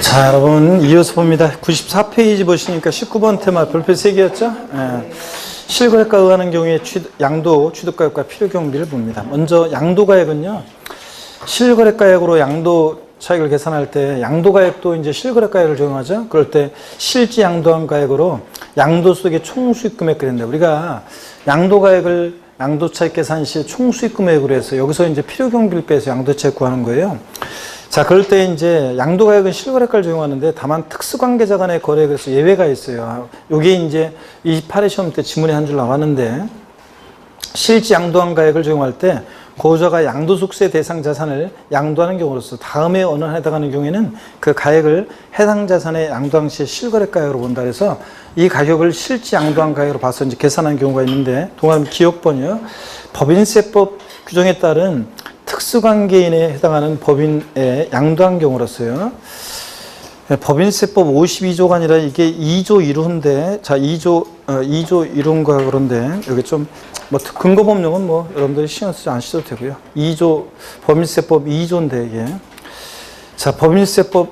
자, 여러분 이어서 봅니다. 94페이지 보시니까 19번 테마 별표 3개였죠? 실거래가 의하는 경우에 양도, 취득가액과 필요경비를 봅니다. 먼저 양도가액은요, 실거래가액으로 양도 차익을 계산할 때 양도가액도 이제 실거래가액을 적용하죠. 그럴 때 실지 양도한 가액으로 양도소득의 총수익금액 그랬는데, 우리가 양도가액을 양도차익 계산 시 총수익금액으로 해서 여기서 이제 필요경비를 빼서 양도차익 구하는 거예요. 자, 그럴 때 이제 양도가액은 실거래가를 적용하는데, 다만 특수관계자 간의 거래액에서 예외가 있어요. 요게 이제 28회 시험 때 지문에 한 줄 나왔는데, 실지 양도한 가액을 적용할 때 고소자가 양도속세 대상 자산을 양도하는 경우로서 다음에 어느 하나에 해당하는 경우에는 그 가액을 해당 자산의 양도한 시의 실거래가액으로 본다. 그래서 이 가격을 실지 양도한 가액으로 봐서 이제 계산하는 경우가 있는데, 동안 기억번이요. 법인세법 규정에 따른 특수관계인에 해당하는 법인의 양도한 경우로서요. 법인세법 52조가 아니라 이게 2조 1호인데, 자, 2조 1호인가 그런데, 여기 좀, 근거법령은 여러분들이 신경 쓰지 않으셔도 되고요. 2조, 법인세법 2조인데, 이게. 자, 법인세법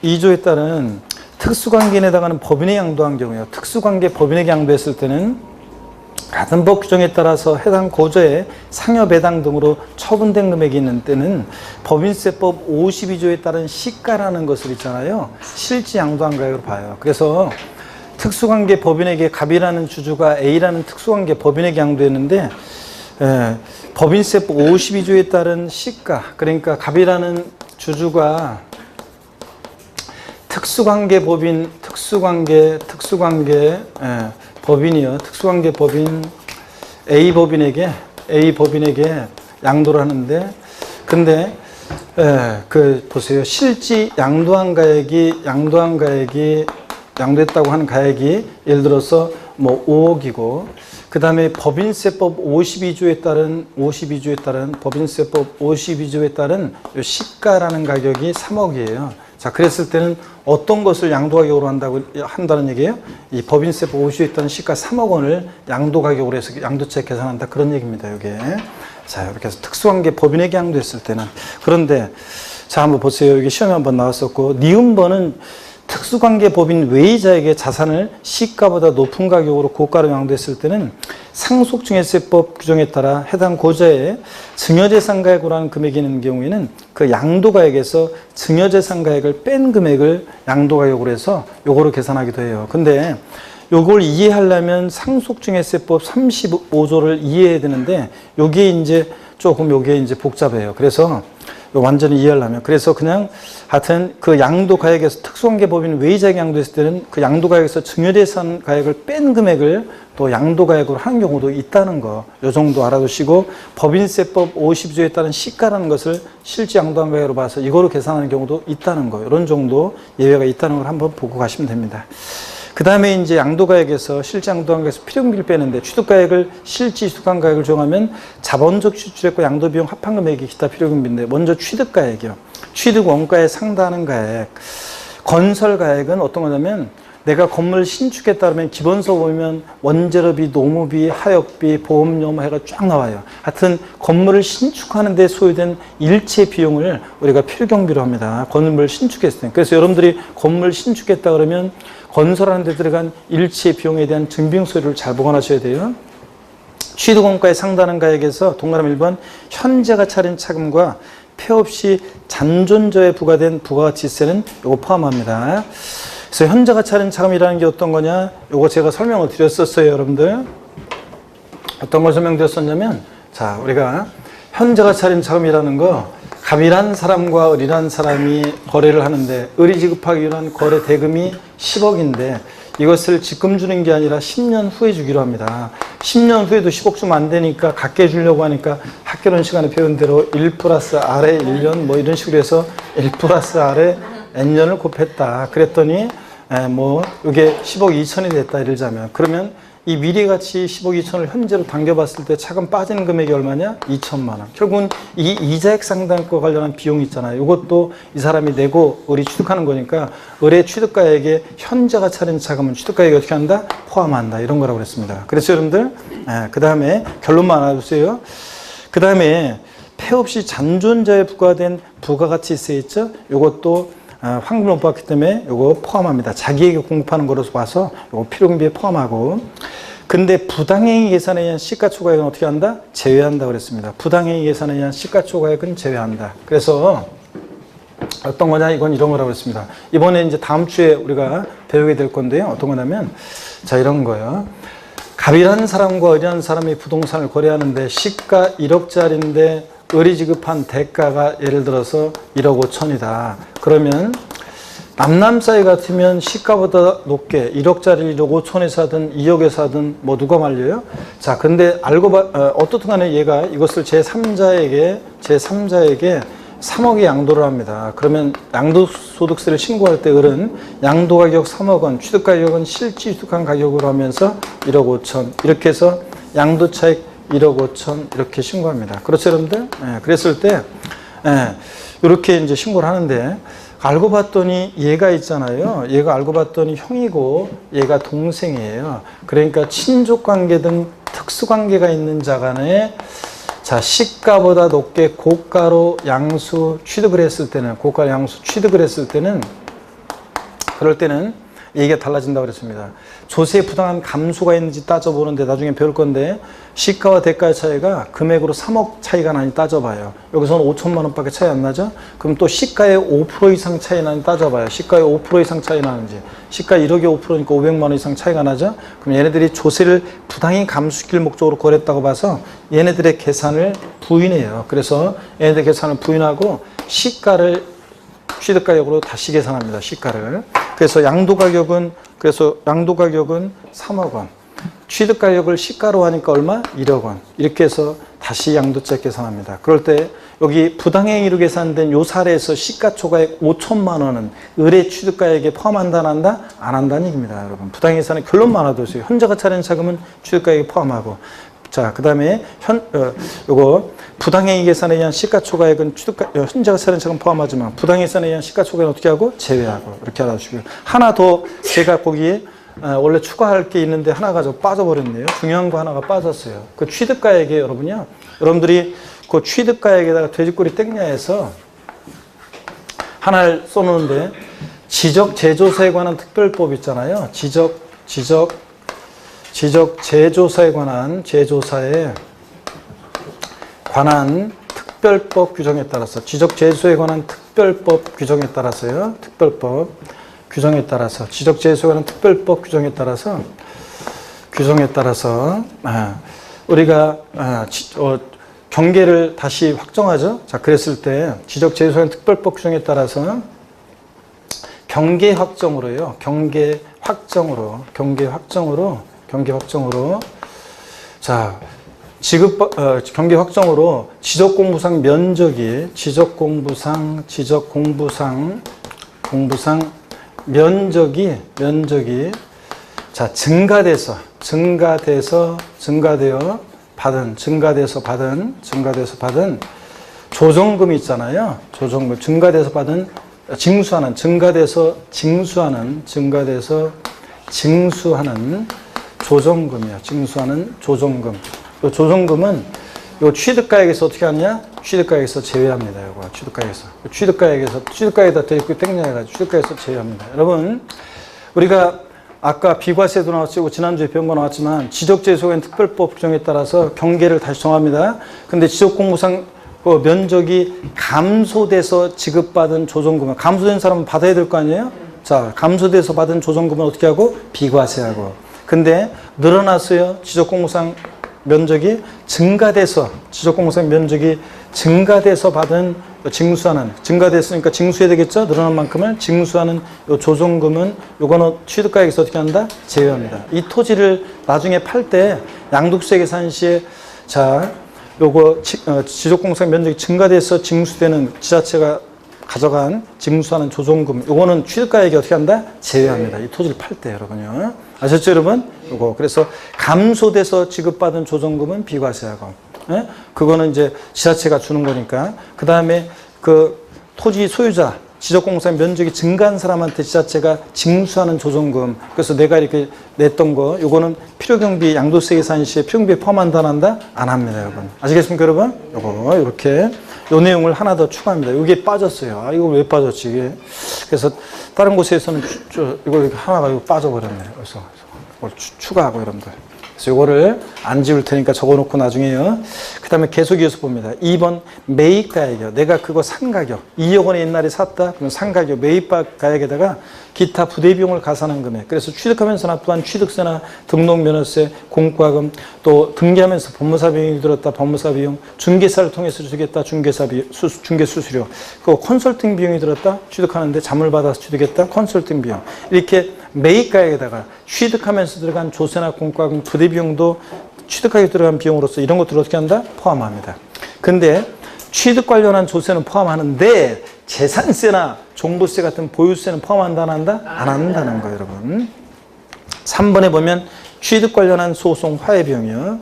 2조에 따른 특수관계인에 해당하는 법인의 양도한 경우에요. 특수관계 법인에게 양도했을 때는 같은 법 규정에 따라서 해당 고저의 상여 배당 등으로 처분된 금액이 있는 때는 법인세법 52조에 따른 시가라는 것을 있잖아요. 실지 양도한 가액으로 봐요. 그래서 특수관계 법인에게 갑이라는 주주가 A라는 특수관계 법인에게 양도했는데, 법인세법 52조에 따른 시가, 그러니까 갑이라는 주주가 특수관계 법인이요. 특수관계 법인 A 법인에게 양도를 하는데, 근데 보세요. 실지 양도한 가액이 양도했다고 하는 가액이 예를 들어서 5억이고, 그 다음에 법인세법 52조에 따른 법인세법 52조에 따른 요 시가라는 가격이 3억이에요. 자, 그랬을 때는 어떤 것을 양도가격으로 한다는 얘기예요? 이 법인세법 52조에 따른 시가 3억 원을 양도가격으로 해서 양도차익 계산한다, 그런 얘기입니다, 이게. 자, 이렇게 해서 특수관계 법인에게 양도했을 때는. 그런데, 자, 한번 보세요. 이게 시험에 한번 나왔었고, 니은번은 특수관계 법인 외의자에게 자산을 시가보다 높은 가격으로 고가로 양도했을 때는 상속증여세법 규정에 따라 해당 고자의 증여재산가액으로 하는 금액이 있는 경우에는 그 양도가액에서 증여재산가액을 뺀 금액을 양도가격으로 해서 요거로 계산하기도 해요. 근데 요걸 이해하려면 상속증여세법 35조를 이해해야 되는데, 요게 이제 복잡해요. 그래서 완전히 이해하려면. 그래서 그냥 하여튼 그 양도가액에서 특수관계 법인 외의자에게 양도했을 때는 그 양도가액에서 증여재산 가액을 뺀 금액을 또 양도가액으로 하는 경우도 있다는 거, 요 정도 알아두시고, 법인세법 52조에 따른 시가라는 것을 실지 양도한 가액으로 봐서 이거로 계산하는 경우도 있다는 거, 이런 정도 예외가 있다는 걸 한번 보고 가시면 됩니다. 그 다음에 이제 양도가액에서 실지 양도한 가액에서 필요금비를 빼는데, 취득가액을 실지 취득한 가액을 정하면 자본적 취득액과 양도비용 합한금액이 기타 필요금비인데, 먼저 취득가액이요. 취득원가에 상당하는 가액. 건설가액은 어떤 거냐면, 내가 건물을 신축했다 그러면 기본서 보면 원재료비, 노무비, 하역비, 보험료 해가 쫙 나와요. 하여튼 건물을 신축하는 데 소요된 일체 비용을 우리가 필요경비로 합니다. 건물을 신축했을 때. 그래서 여러분들이 건물 신축했다 그러면 건설하는 데 들어간 일체 비용에 대한 증빙서류를 잘 보관하셔야 돼요. 취득원가에 상당하는 가액에서 동그라미 1번 현재가 차린 차금과 폐 없이 잔존저에 부과된 부가가치세는 이거 포함합니다. 그래서 현재가 차린 차금이라는 게 어떤 거냐? 요거 제가 설명을 드렸었어요, 여러분들. 어떤 걸 설명드렸었냐면, 자, 우리가 현재가 차린 차금이라는 거, 갑이란 사람과 을이란 사람이 거래를 하는데, 을이 지급하기 위한 거래 대금이 10억인데 이것을 지금 주는 게 아니라 10년 후에 주기로 합니다. 10년 후에도 10억 주면 안 되니까 갖게 주려고 하니까 학교론 시간에 배운 대로 1 플러스 R에 1년 이런 식으로 해서 1 플러스 R에 N년을 곱했다. 그랬더니 이게 10억 2천이 됐다, 이를 자면. 그러면 이 미래가치 10억 2천을 현재로 당겨봤을 때 차금 빠지는 금액이 얼마냐? 2천만 원. 결국은 이 이자액 상당과 관련한 비용이 있잖아요. 이것도 이 사람이 내고 을이 취득하는 거니까 을의 취득가액에 현재가 차린 차금은 취득가액이 어떻게 한다? 포함한다. 이런 거라고 그랬습니다. 그래서 여러분들, 그 다음에 결론만 알아두세요. 그 다음에 폐 없이 잔존자에 부과된 부가가치세 있죠? 이것도 환급을 못 받기 때문에 요거 포함합니다. 자기에게 공급하는 거로서 봐서 요거 필요경비에 포함하고. 근데 부당행위 계산에 의한 시가초과액은 어떻게 한다? 제외한다 그랬습니다. 부당행위 계산에 의한 시가초과액은 제외한다. 그래서 어떤 거냐? 이건 이런 거라고 했습니다. 이번에 이제 다음 주에 우리가 배우게 될 건데요. 어떤 거냐면, 자, 이런 거예요. 갑이라는 사람과 을이라는 사람이 부동산을 거래하는데 시가 1억짜리인데 을이 지급한 대가가 예를 들어서 1억 5천이다. 그러면 남남 사이 같으면 시가보다 높게 1억짜리 1억 5천에 사든 2억에 사든 뭐 누가 말려요? 자, 근데 어떻든 간에 얘가 이것을 제3자에게 3억의 양도를 합니다. 그러면 양도소득세를 신고할 때 을은 양도가격 3억 원, 취득가격은 실제 취득한 가격으로 하면서 1억 5천 이렇게 해서 양도차익 1억 5천 이렇게 신고합니다. 그렇죠, 여러분들? 그랬을 때 이렇게 이제 신고를 하는데 알고 봤더니 얘가 있잖아요. 얘가 알고 봤더니 형이고 얘가 동생이에요. 그러니까 친족관계 등 특수관계가 있는 자 간에 자, 시가보다 높게 고가로 양수 취득을 했을 때는 그럴 때는 얘기가 달라진다고 그랬습니다. 조세에 부당한 감소가 있는지 따져보는데 나중에 배울 건데 시가와 대가의 차이가 금액으로 3억 차이가 나니 따져봐요. 여기서는 5천만 원밖에 차이 안 나죠? 그럼 또 시가의 5% 이상 차이 나니 따져봐요. 시가의 5% 이상 차이 나는지. 시가 1억에 5%니까 500만 원 이상 차이가 나죠? 그럼 얘네들이 조세를 부당히 감수시킬 목적으로 거래했다고 봐서 얘네들의 계산을 부인해요. 그래서 얘네들 계산을 부인하고 시가를 취득가격으로 다시 계산합니다. 시가를. 그래서 양도가격은 3억 원. 취득가격을 시가로 하니까 얼마? 1억 원. 이렇게 해서 다시 양도차익 계산합니다. 그럴 때 여기 부당행위로 계산된 요 사례에서 시가초과액 5천만 원은 을의 취득가액에 포함한다 안 한다? 안 한다는 얘기입니다. 여러분. 부당행위 계산의 결론만 알아두세요. 현저가 차리는 자금은 취득가액에 포함하고. 자, 그 다음에 요거 부당행위 계산에 의한 시가초과액은 현재가 차리는 자금 포함하지만 부당행위 계산에 의한 시가초과액은 어떻게 하고? 제외하고. 이렇게 알아주시고요. 하나 더 제가 거기에 원래 추가할 게 있는데 하나가 좀 빠져버렸네요. 중요한 거 하나가 빠졌어요. 그 취득가액에 여러분들이 그 취득가액에다가 돼지꼬리 땡냐해서 하나를 써놓는데 지적 제조사에 관한 특별법 있잖아요. 지적 제조사에 관한 특별법 규정에 따라서 지적 제조에 관한 특별법 규정에 따라서요. 특별법 규정에 따라서 지적 제조에 관한 특별법 규정에 따라서 우리가 경계를 다시 확정하죠. 자, 그랬을 때 지적 제조에 관한 특별법 규정에 따라서 경계 확정으로 자, 경계 확정으로 지적공부상 면적이 자, 증가돼서 받은 조정금이 있잖아요. 조정금 증가돼서 받은 증가돼서 징수하는 조정금이야. 징수하는 조정금. 이 조정금은 요 취득가액에서 어떻게 하느냐? 취득가액에서 제외합니다. 요거 취득가액에다 대입구 땡겨가지고 취득가액에서 제외합니다. 여러분, 우리가 아까 비과세도 나왔고 지난주에 배운 거 나왔지만 지적재소관 특별법 규정에 따라서 경계를 다시 정합니다. 근데 지적공부상 그 면적이 감소돼서 지급받은 조정금은 감소된 사람은 받아야 될 거 아니에요? 자, 감소돼서 받은 조정금은 어떻게 하고? 비과세하고. 근데 늘어났어요. 지적공부상 면적이 증가돼서 받은 증가됐으니까 징수해야 되겠죠? 늘어난 만큼을 징수하는 요 조정금은 요거는 취득가액에서 어떻게 한다? 제외합니다. 이 토지를 나중에 팔 때 양도세 계산 시에 자, 요거 지적공사 면적이 증가돼서 징수되는 지자체가 가져간 징수하는 조정금 요거는 취득가액이 어떻게 한다? 제외합니다. 이 토지를 팔 때 여러분요. 아셨죠, 여러분? 요거 그래서 감소돼서 지급받은 조정금은 비과세하고, 예? 그거는 이제 지자체가 주는 거니까. 그 다음에 그 토지 소유자 지적공사 면적이 증가한 사람한테 지자체가 징수하는 조정금. 그래서 내가 이렇게 냈던 거, 요거는 필요경비 양도세 계산 시에 필요경비에 포함한다 안 한다? 안 합니다, 여러분. 아시겠습니까, 여러분? 요거 이렇게 요 내용을 하나 더 추가합니다. 이게 빠졌어요. 아, 이거 왜 빠졌지, 이게. 그래서 다른 곳에서는 이걸 하나가 이거 빠져버렸네요. 그래서 이걸 추가하고 여러분들. 그래서 이거를 안 지울 테니까 적어놓고 나중에요. 그 다음에 계속 이어서 봅니다. 2번 매입 가액이요. 내가 그거 산 가격. 2억 원에 옛날에 샀다. 그럼 산 가격 매입 가액에다가 기타 부대 비용을 가산한 금액. 그래서 취득하면서 납부한 취득세나 등록면허세, 공과금, 또 등기하면서 법무사 비용이 들었다. 법무사 비용, 중개사를 통해서 주겠다. 중개사 중개 수수료. 그 컨설팅 비용이 들었다. 취득하는데 자물 받아서 취득했다. 컨설팅 비용. 이렇게 매입 가액에다가 취득하면서 들어간 조세나 공과금, 부대 비용도 취득하게 들어간 비용으로서 이런 것들을 어떻게 한다? 포함합니다. 근데 취득 관련한 조세는 포함하는데 재산세나 종부세 같은 보유세는 포함한다, 안 한다? 안 한다는 거예요, 여러분. 3번에 보면 취득 관련한 소송 화해 비용이요.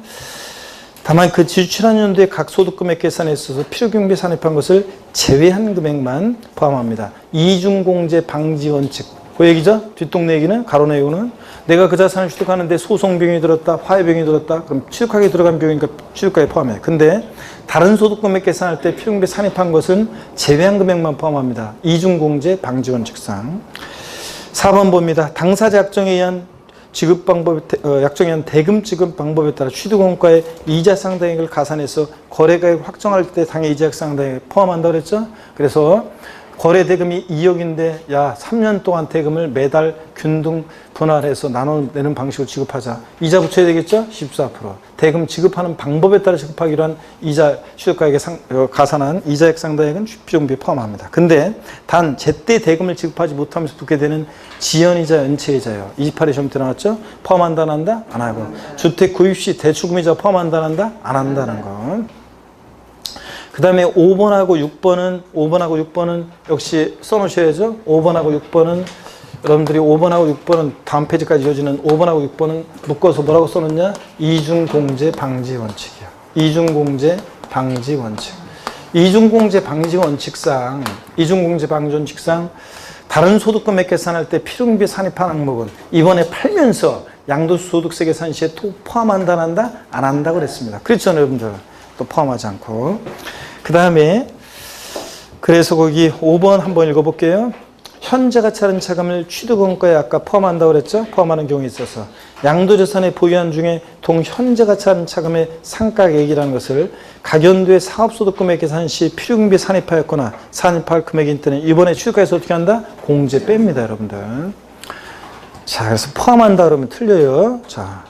다만 그 지출한 연도의 각 소득금액 계산에 있어서 필요경비 산입한 것을 제외한 금액만 포함합니다. 이중공제 방지 원칙. 그 얘기죠? 뒷동네 얘기는, 가로 내용은 내가 그 자산을 취득하는데 소송 비용이 들었다, 화해 비용이 들었다. 그럼 취득하게 들어간 비용이니까 취득가에 포함해. 근데 다른 소득금액 계산할 때 필요경비 산입한 것은 제외한 금액만 포함합니다. 이중공제 방지 원칙상. 4번 봅니다. 당사자 약정에 의한 지급 방법, 약정에 의한 대금 지급 방법에 따라 취득원가의 이자 상당액을 가산해서 거래가액 확정할 때 당해 이자 상당액 포함한다고 그랬죠? 그래서 거래 대금이 2억인데 야 3년 동안 대금을 매달 균등 분할해서 나눠내는 방식으로 지급하자. 이자 붙여야 되겠죠? 14%. 대금 지급하는 방법에 따라 지급하기로 한 이자 취득가액에 가산한 이자액 상당액은 필요경비에 포함합니다. 근데 단 제때 대금을 지급하지 못하면서 붙게 되는 지연이자 연체이자요. 28에 시험 때 나왔죠? 포함한다 안 한다? 안 하고. 주택 구입 시 대출금이자 포함한다 안 한다? 안 한다는 거. 그 다음에 5번하고 6번은 역시 써놓으셔야죠. 5번하고 6번은 여러분들이 5번하고 6번은 다음 페이지까지 이어지는 5번하고 6번은 묶어서 뭐라고 써놓냐? 이중공제 방지 원칙이야. 이중공제 방지 원칙. 이중공제 방지 원칙상 다른 소득금액 계산할 때 필요경비 산입한 항목은 이번에 팔면서 양도소득세 계산 시에 또 포함한다 안 한다? 안 한다고 그랬습니다. 그렇죠, 여러분들? 또 포함하지 않고. 그 다음에 그래서 거기 5번 한번 읽어볼게요. 현재 가치 다른 차감을 취득원가에 아까 포함한다고 그랬죠? 포함하는 경우에 있어서 양도재산의 보유한 중에 동현재 가치 다른 차감의 상가액이라는 것을 각연도의 사업소득금액 계산 시 필요경비 산입하였거나 산입할 금액인 때는 이번에 취득가에서 어떻게 한다? 공제 뺍니다, 여러분들. 자, 그래서 포함한다 그러면 틀려요. 자,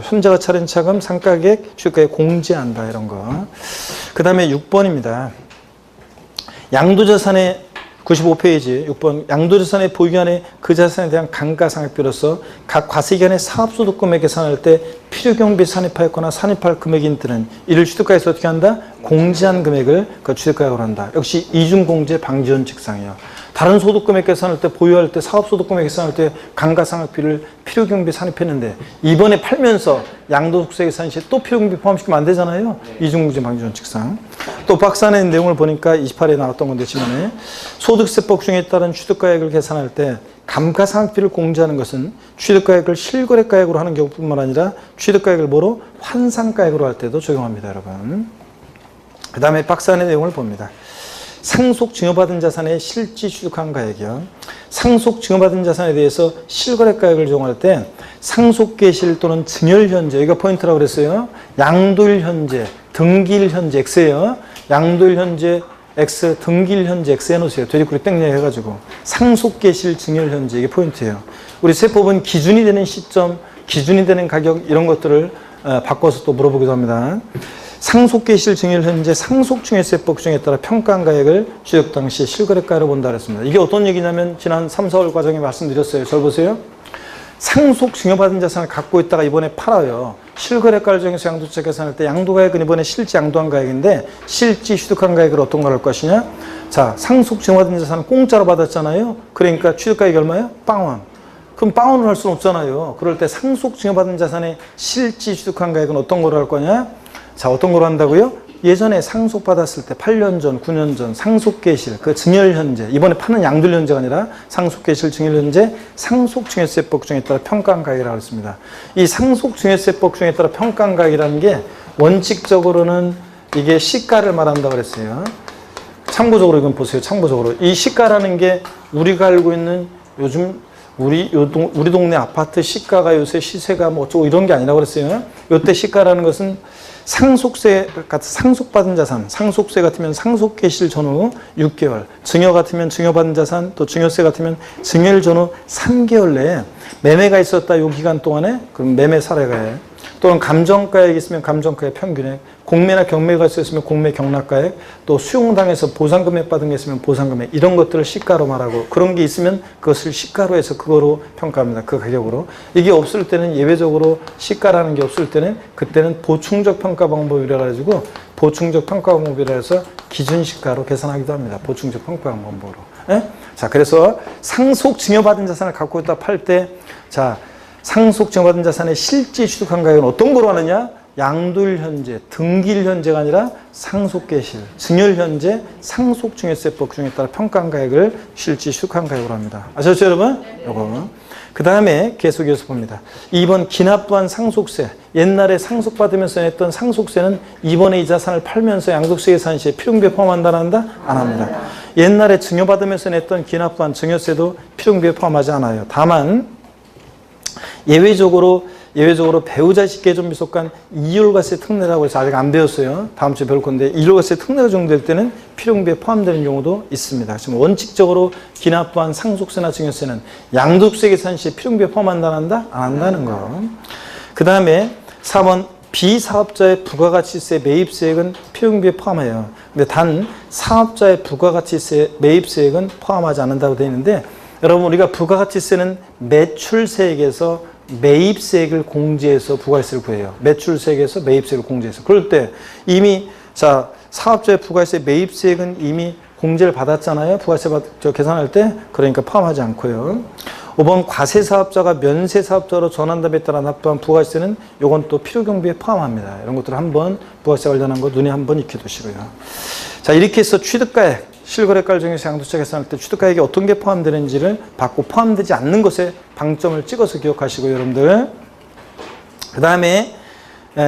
현재가 차린 차금, 상가액, 취득가액 공제한다 이런 거. 그 다음에 6번입니다. 양도자산의 95페이지 6번 양도자산의 보유기간에 그 자산에 대한 감가상각비로서 각 과세기간의 사업소득금액 계산할 때 필요경비 산입하였거나 산입할 금액인 때는 이를 취득가에서 어떻게 한다? 공제한 금액을 그 취득가액으로 한다. 역시 이중공제 방지 원칙상이요. 다른 소득금액 계산할 때 보유할 때 사업소득금액 계산할 때 감가상각비를 필요경비 산입했는데 이번에 팔면서 양도소득세 계산 시에 또 필요경비 포함시키면 안 되잖아요. 이중공제 방지 원칙상. 또 박스 안에 내용을 보니까 28에 나왔던 건데 지난해 소득세법 중에 따른 취득가액을 계산할 때 감가상각비를 공제하는 것은 취득가액을 실거래가액으로 하는 경우뿐만 아니라 취득가액을 뭐로? 환산가액으로 할 때도 적용합니다, 여러분. 그 다음에 박스 안의 내용을 봅니다. 상속 증여받은 자산의 실지 취득한 가액이요. 상속 증여받은 자산에 대해서 실거래가액을 적용할 때 상속계실 또는 증여일현재, 여기가 포인트라고 그랬어요. 양도일현재, 등기일현재 X예요. 양도일현재 X, 등기일현재 X 해놓으세요. 돼지꼬리 땡땡 해가지고. 상속계실 증여일현재, 이게 포인트예요. 우리 세법은 기준이 되는 시점, 기준이 되는 가격 이런 것들을 바꿔서 또 물어보기도 합니다. 상속계실 증여일 현재 상속증여세법 규정에 따라 평가한 가액을 취득 당시 실거래가로 본다 그랬습니다. 이게 어떤 얘기냐면 지난 3, 4월 과정에 말씀드렸어요. 잘 보세요. 상속 증여받은 자산을 갖고 있다가 이번에 팔아요. 실거래가를 정해서 양도세 계산할 때 양도가액은 이번에 실지 양도한 가액인데 실지 취득한 가액을 어떤 걸 할 것이냐. 자, 상속 증여받은 자산은 공짜로 받았잖아요. 그러니까 취득가액이 얼마예요? 빵원. 그럼 빵원을 할 수는 없잖아요. 그럴 때 상속 증여받은 자산의 실지 취득한 가액은 어떤 걸 할 거냐. 자, 어떤 걸 한다고요? 예전에 상속받았을 때 8년 전, 9년 전 상속계실, 그 증여일현재, 이번에 파는 양도일현재가 아니라 상속계실 증여일현재 상속증여세법 규정에 따라 평가한 가액이라고 했습니다. 이 상속증여세법 규정에 따라 평가한 가액이라는 게 원칙적으로는 이게 시가를 말한다고 그랬어요. 참고적으로 이건 보세요. 참고적으로 이 시가라는 게 우리가 알고 있는 요즘 우리 동네 아파트 시가가 요새 시세가 뭐 어쩌고 이런 게 아니라고 그랬어요. 요때 시가라는 것은 상속세 같은 상속받은 자산, 상속세 같으면 상속개시일 전후 6개월, 증여 같으면 증여받은 자산, 또 증여세 같으면 증여일 전후 3개월 내에 매매가 있었다. 요 기간 동안에 그럼 매매 사례가액, 또는 감정가액이 있으면 감정가액 평균액, 공매나 경매가 있으면 공매 경락가액, 또 수용당해서 보상금액 받은 게 있으면 보상금액, 이런 것들을 시가로 말하고, 그런 게 있으면 그것을 시가로 해서 그거로 평가합니다. 그 가격으로. 이게 없을 때는 예외적으로 시가라는 게 없을 때는 그때는 보충적 평가 방법이라 가지고 보충적 평가 방법이라 해서 기준시가로 계산하기도 합니다. 보충적 평가 방법으로. 예? 자, 그래서 상속 증여받은 자산을 갖고 있다 팔 때, 자, 상속 증여받은 자산의 실제 취득한 가격은 어떤 거로 하느냐? 양도일 현재, 등기일 현재가 아니라 상속개시일, 증여일 현재, 상속증여세법 규정에 따라 평가한 가액을 실제 취득한 가격으로 합니다. 아셨죠, 여러분? 요거. 그 다음에 계속해서 봅니다. 2번 기납부한 상속세. 옛날에 상속받으면서 냈던 상속세는 이번에 이 자산을 팔면서 양도세 계산 시에 필요금비에 포함한다, 안 한다? 안 합니다. 옛날에 증여받으면서 냈던 기납부한 증여세도 필요금비에 포함하지 않아요. 다만 예외적으로 배우자 직계존 미속간 이율과세 특례라고 해서 아직 안 배웠어요. 다음 주에 배울 건데, 이율과세 특례가 적용될 때는 필요금비에 포함되는 경우도 있습니다. 지금 원칙적으로 기납부한 상속세나 증여세는 양도세 계산 시에 필요금비에 포함한다, 안 한다? 안 한다는 거. 그 다음에 4번 비사업자의 부가가치세 매입세액은 필요금비에 포함해요. 근데 단 사업자의 부가가치세 매입세액은 포함하지 않는다고 되어 있는데, 여러분 우리가 부가가치세는 매출세액에서 매입세액을 공제해서 부가세를 구해요. 매출세액에서 매입세액을 공제해서. 그럴 때 이미 자 사업자의 부가세 매입세액은 이미 공제를 받았잖아요. 부가세 계산할 때. 그러니까 포함하지 않고요. 5번 과세사업자가 면세사업자로 전환됨에 따라 납부한 부가세는 요건 또 필요경비에 포함합니다. 이런 것들을 한번 부가세 관련한 거 눈에 한번 익혀두시고요. 자, 이렇게 해서 취득가액, 실거래가를 정해서 양도세 계산할 때 취득가액이 어떤 게 포함되는지를 받고 포함되지 않는 것에 방점을 찍어서 기억하시고요, 여러분들. 그 다음에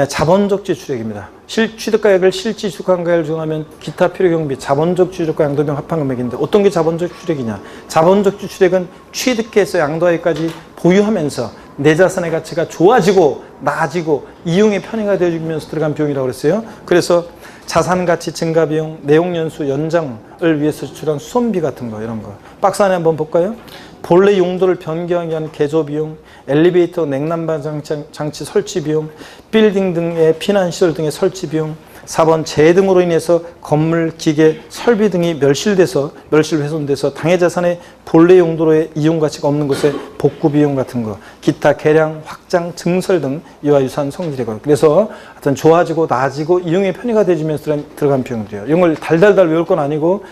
자본적 지출액입니다. 취득가액을 실질 취득한 가액을 정하면 기타 필요경비, 자본적 지출액과 양도비용 합한금액인데 어떤 게 자본적 지출액이냐? 자본적 지출액은 취득해서 양도하기까지 보유하면서 내 자산의 가치가 좋아지고 나아지고 이용의 편의가 되어지면서 들어간 비용이라고 그랬어요. 그래서 자산가치 증가 비용, 내용연수 연장을 위해서 지출한 수선비 같은 거, 이런 거. 박스 안에 한번 볼까요? 본래 용도를 변경하기 위한 개조 비용, 엘리베이터, 냉난방 장치 설치 비용, 빌딩 등의 피난시설 등의 설치 비용, 4번 재해 등으로 인해서 건물, 기계, 설비 등이 훼손돼서 당해 자산의 본래 용도로의 이용 가치가 없는 것에 복구 비용 같은 거, 기타 개량, 확장, 증설 등 이와 유사한 성질의 것. 그래서 하여튼 좋아지고 나아지고 이용의 편의가 되면서 들어간 비용들이에요. 이런 걸 달달달 외울 건 아니고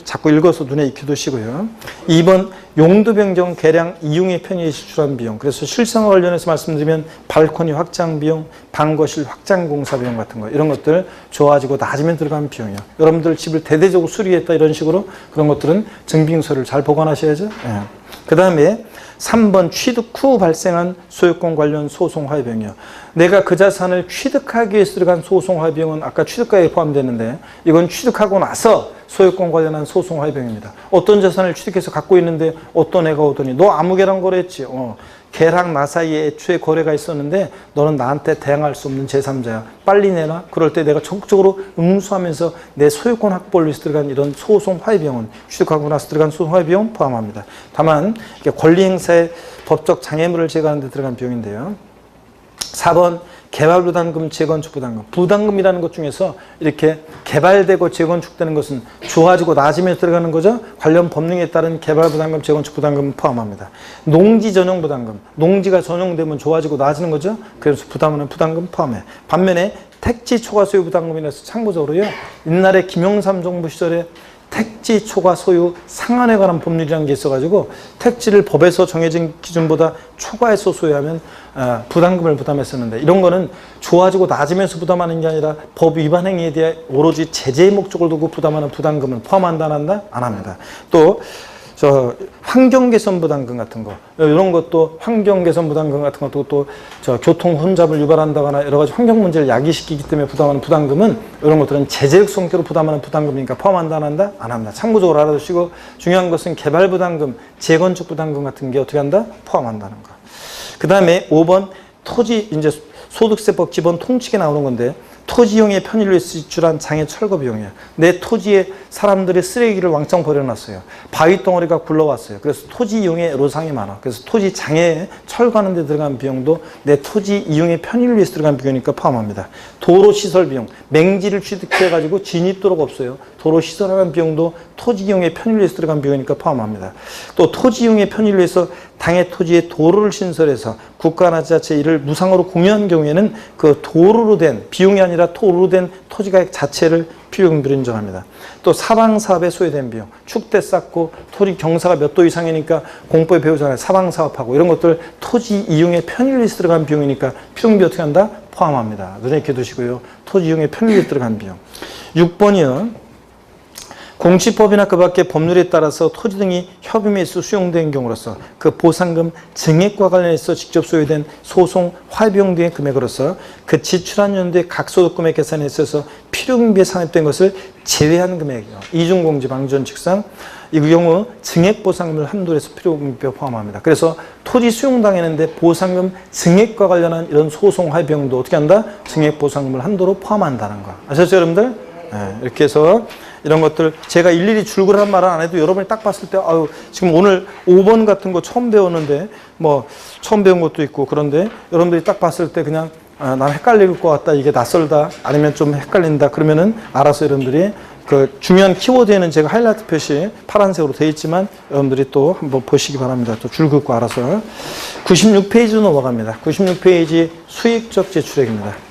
자꾸 읽어서 눈에 익혀두시고요. 2번 용도 변경, 개량, 이용의 편의에 지출한 비용. 그래서 실생활 관련해서 말씀드리면 발코니 확장 비용, 방거실 확장 공사 비용 같은 거, 이런 것들 좋아지고 나아지면 들어가는 비용이요. 여러분들 집을 대대적으로 수리했다 이런 식으로 그런 것들은 증빙서를 잘 보관하셔야죠. 예. 그 다음에 3번 취득 후 발생한 소유권 관련 소송 화해 비용이요. 내가 그 자산을 취득하기 위해서 들어간 소송 화해 비용은 아까 취득가액에 포함되는데, 이건 취득하고 나서 소유권 관련한 소송 화해 비용입니다. 어떤 자산을 취득해서 갖고 있는데 어떤 애가 오더니 너 아무 개랑 거래했지. 걔랑 나 사이에 애초에 거래가 있었는데 너는 나한테 대항할 수 없는 제3자야. 빨리 내놔. 그럴 때 내가 적극적으로 응수하면서 내 소유권 확보를 위해서 들어간 이런 소송 화해 비용은 취득하고 나서 들어간 소송 화해 비용 포함합니다. 다만 권리 행사의 법적 장애물을 제거하는 데 들어간 비용인데요. 4번 개발부담금, 재건축 부담금. 부담금이라는 것 중에서 이렇게 개발되고 재건축되는 것은 좋아지고 나아지면서 들어가는 거죠. 관련 법령에 따른 개발부담금, 재건축 부담금은 포함합니다. 농지 전용 부담금. 농지가 전용되면 좋아지고 나아지는 거죠. 그래서 부담금 포함해. 반면에 택지 초과 소유 부담금이라서 참고적으로요. 옛날에 김영삼 정부 시절에 택지 초과 소유 상한에 관한 법률이라는 게 있어가지고 택지를 법에서 정해진 기준보다 초과해서 소유하면 부담금을 부담했었는데, 이런 거는 좋아지고 나아지면서 부담하는 게 아니라 법 위반 행위에 대해 오로지 제재의 목적을 두고 부담하는 부담금을 포함한다 안 한다? 안 합니다. 또 저 환경개선부담금 같은 거 이런 것도 환경개선부담금 같은 것도 또 저 교통 혼잡을 유발한다거나 여러 가지 환경 문제를 야기시키기 때문에 부담하는 부담금은 이런 것들은 제재적 성격으로 부담하는 부담금이니까 포함한다 안 한다? 안 합니다. 참고적으로 알아두시고 중요한 것은 개발부담금, 재건축 부담금 같은 게 어떻게 한다? 포함한다는 거. 그 다음에 5번 토지 이제 소득세법 기본 통칙에 나오는 건데 토지 이용의 편의를 위해서 지출한 장애 철거 비용이에요. 내 토지에 사람들이 쓰레기를 왕창 버려놨어요. 바위 덩어리가 굴러왔어요. 그래서 토지 이용의 로상이 많아. 그래서 토지 장애 철거하는 데 들어간 비용도 내 토지 이용의 편의를 위해서 들어간 비용이니까 포함합니다. 도로 시설 비용, 맹지를 취득해가지고 진입도로가 없어요. 도로 시설하는 비용도 토지 이용의 편의를 위해서 들어간 비용이니까 포함합니다. 또 토지 이용의 편의를 위해서 당해 토지에 도로를 신설해서 국가나 지자체 이를 무상으로 공유한 경우에는 그 도로로 된 비용이 아니라 도로로 된 토지가액 자체를 필요금비로 인정합니다. 또 사방사업에 소요된 비용, 축대 쌓고 토지 경사가 몇 도 이상이니까 공법에 배우잖아요. 사방사업하고 이런 것들 토지 이용의 편의를 위해서 들어간 비용이니까 필요금비 어떻게 한다? 포함합니다. 눈에 익혀 두시고요. 토지 이용의 편의를 위해서 들어간 비용. 6번이요. 공시법이나 그 밖의 법률에 따라서 토지 등이 협의매수 수용된 경우로서 그 보상금 증액과 관련해서 직접 소요된 소송, 화비용 등의 금액으로서 그 지출한 연도의 각 소득금액 계산에 있어서 필요금비에 산입된 것을 제외한 금액이요. 이중공지 방지원 측상 이 경우 증액보상금을 한도로 해서 필요금비에 포함합니다. 그래서 토지 수용당했는데 보상금 증액과 관련한 이런 소송, 화비용도 어떻게 한다? 증액보상금을 한도로 포함한다는 거. 아셨죠, 여러분들? 네, 이렇게 해서 이런 것들 제가 일일이 줄거리한 말은 안 해도 여러분이 딱 봤을 때 아유 지금 오늘 5번 같은 거 처음 배웠는데 뭐 처음 배운 것도 있고 그런데 여러분들이 딱 봤을 때 그냥 난 헷갈릴 것 같다 이게 낯설다 아니면 좀 헷갈린다 그러면은 알아서 여러분들이 그 중요한 키워드에는 제가 하이라이트 표시 파란색으로 되어 있지만 여러분들이 또 한번 보시기 바랍니다. 또 줄 긋고 알아서 96페이지로 넘어갑니다. 96페이지 수익적 지출액입니다.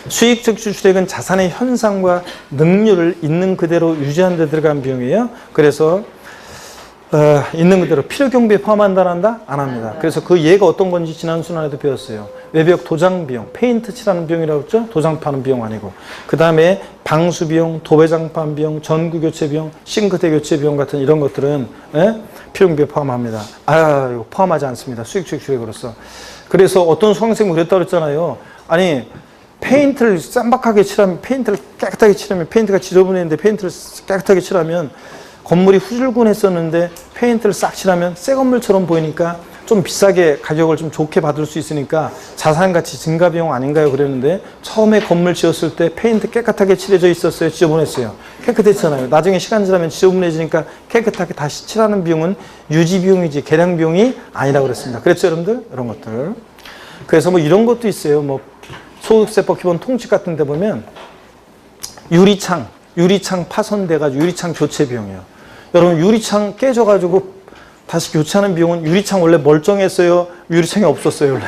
수익적 지출액은 자산의 현상과 능률을 있는 그대로 유지하는 데 들어간 비용이에요. 그래서 있는 그대로 필요경비에 포함한다 한다? 안 합니다. 그래서 그 예가 어떤 건지 지난 순환에도 배웠어요. 외벽 도장 비용, 페인트 칠하는 비용이라고 했죠? 도장 파는 비용 아니고. 그 다음에 방수 비용, 도배장판 비용, 전구 교체 비용, 싱크대 교체 비용 같은 이런 것들은 필요경비에 포함합니다. 이거 포함하지 않습니다. 수익적 지출액으로서. 그래서 어떤 수강생이 그랬다고 그랬잖아요. 아니 페인트를 쌈박하게 칠하면 페인트를 깨끗하게 칠하면 페인트가 지저분했는데 페인트를 깨끗하게 칠하면 건물이 후줄근했었는데 페인트를 싹 칠하면 새 건물처럼 보이니까 좀 비싸게 가격을 좀 좋게 받을 수 있으니까 자산가치 증가 비용 아닌가요? 그랬는데 처음에 건물 지었을 때 페인트 깨끗하게 칠해져 있었어요? 지저분했어요? 깨끗했잖아요. 나중에 시간 지나면 지저분해지니까 깨끗하게 다시 칠하는 비용은 유지 비용이지 개량 비용이 아니라고 그랬습니다. 그랬죠 여러분들? 이런 것들. 그래서 뭐 이런 것도 있어요. 뭐 소득세법 기본 통칙 같은 데 보면 유리창 파손돼가지고 유리창 교체 비용이에요. 여러분 유리창 깨져가지고 다시 교체하는 비용은 유리창 원래 멀쩡했어요? 유리창이 없었어요? 원래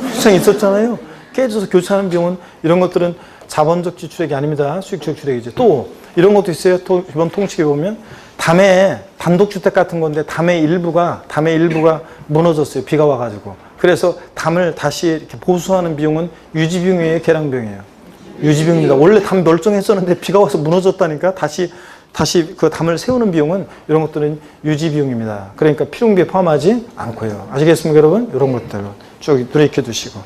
유리창이 있었잖아요. 깨져서 교체하는 비용은 이런 것들은 자본적 지출액이 아닙니다. 수익적 지출액이죠. 또 이런 것도 있어요. 또 기본 통칙에 보면 담에 단독주택 같은 건데 담의 일부가 무너졌어요. 비가 와가지고. 그래서 담을 다시 이렇게 보수하는 비용은 유지 비용이에요, 개량 비용이에요. 유지 비용입니다. 원래 담 멀쩡했었는데 비가 와서 무너졌다니까 다시 그 담을 세우는 비용은 이런 것들은 유지 비용입니다. 그러니까 필요금비에 포함하지 않고요. 아시겠습니까, 여러분? 이런 것들 쭉 눈에 익혀 두시고.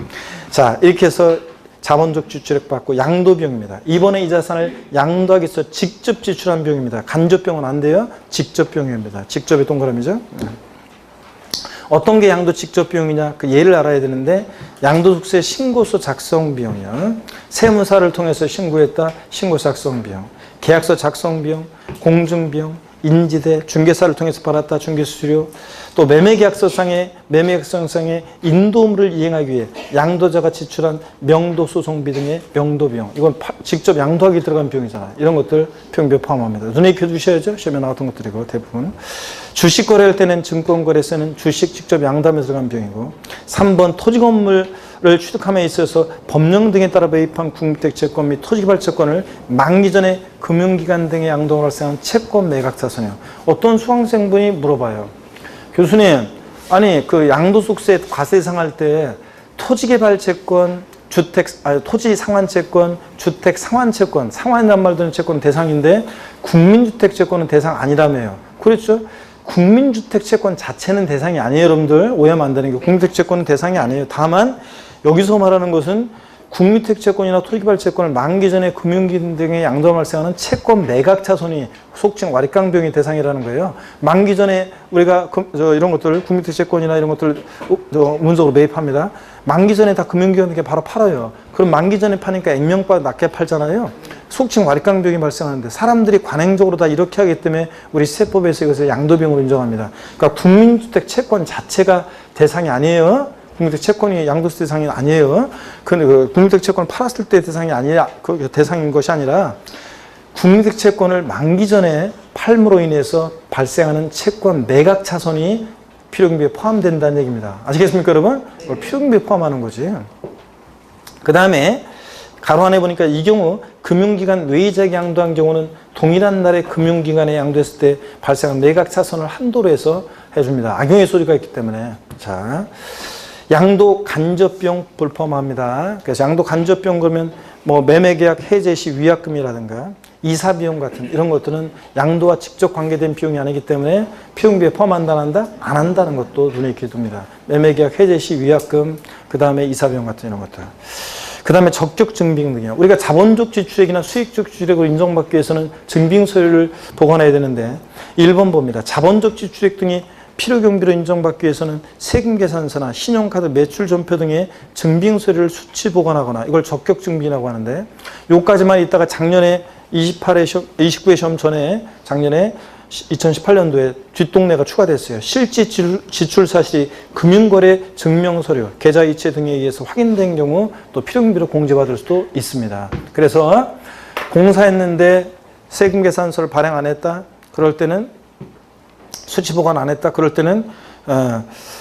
자, 이렇게 해서 자본적 지출액 받고 양도 비용입니다. 이번에 이 자산을 양도하기 위해서 직접 지출한 비용입니다. 간접 비용은 안 돼요. 직접 비용입니다. 직접의 동그라미죠. 어떤 게 양도 직접 비용이냐? 그 예를 알아야 되는데 양도소득세 신고서 작성 비용이요. 세무사를 통해서 신고했다. 신고서 작성 비용. 계약서 작성 비용, 공증 비용, 인지대, 중개사를 통해서 받았다. 중개수수료. 또 매매계약서상의 인도물을 이행하기 위해 양도자가 지출한 명도소송비 등의 명도비용. 이건 직접 양도하기 들어간 비용이잖아요. 이런 것들 비용비에 포함합니다. 눈에 익혀 두셔야죠. 시험에 나왔던 것들이고 대부분. 주식 거래할 때는 증권거래세는 주식 직접 양도하며 들어간 비용이고 3번 토지건물을 취득함에 있어서 법령 등에 따라 배입한 국민택 채권 및 토지개발 채권을 만기 전에 금융기관 등의 양도로 발생한 채권 매각 자산이요. 어떤 수강생분이 물어봐요. 교수님, 아니 그 양도소득세 과세 상할 때 토지개발 채권, 토지 상환 채권, 주택 상환 채권, 상환이란 말 드는 채권은 대상인데 국민주택 채권은 대상 아니라며요. 그렇죠. 국민주택 채권 자체는 대상이 아니에요. 여러분들 오해하면 안 되는 게 국민주택 채권은 대상이 아니에요. 다만 여기서 말하는 것은 국민주택 채권이나 토지개발 채권을 만기 전에 금융기금 등의 양도가 발생하는 채권 매각 차손이 속칭 와리깡 비용의 대상이라는 거예요. 만기 전에 우리가 이런 것들 국민주택 채권이나 이런 것들 문서로 매입합니다. 만기 전에 다 금융기관에게 바로 팔아요. 그럼 만기 전에 파니까 액면가 낮게 팔잖아요. 속칭 와리깡 비용이 발생하는데 사람들이 관행적으로 다 이렇게 하기 때문에 우리 세법에서 이것을 양도비용으로 인정합니다. 그러니까 국민주택 채권 자체가 대상이 아니에요. 국민주택 채권이 양도세 대상이 아니에요. 그 국민주택 채권을 팔았을 때 대상이 아니라 그 대상인 것이 아니라 국민주택 채권을 만기 전에 팔므로 인해서 발생하는 채권 매각 차손이 필요경비에 포함된다는 얘기입니다. 아시겠습니까, 여러분? 이걸 필요경비에 포함하는 거지. 그 다음에 가로 안에 보니까 이 경우 금융기관 외의자에게 양도한 경우는 동일한 날에 금융기관에 양도했을 때 발생한 매각 차손을 한도로 해서 해줍니다. 악용의 소지가 있기 때문에. 자, 양도 간접비용 불포함합니다. 그래서 양도 간접비용 그러면 뭐 매매계약 해제 시 위약금이라든가 이사비용 같은 이런 것들은 양도와 직접 관계된 비용이 아니기 때문에 필요경비에 포함한다 안 한다? 안 한다는 것도 눈에 익게 둡니다. 매매계약 해제 시 위약금, 그 다음에 이사비용 같은 이런 것들. 그 다음에 적격 증빙 등이요. 우리가 자본적 지출액이나 수익적 지출액으로 인정받기 위해서는 증빙 서류를 보관해야 되는데 1번 봅니다. 자본적 지출액 등이 필요경비로 인정받기 위해서는 세금계산서나 신용카드 매출전표 등의 증빙서류를 수치 보관하거나 이걸 적격증빙이라고 하는데 요까지만 있다가 작년에 29회 시험 전에 작년에 2018년도에 뒷동네가 추가됐어요. 실제 지출 사실이 금융거래 증명서류, 계좌이체 등에 의해서 확인된 경우 또 필요경비로 공제받을 수도 있습니다. 그래서 공사했는데 세금계산서를 발행 안 했다? 그럴 때는 수치 보관 안 했다. 그럴 때는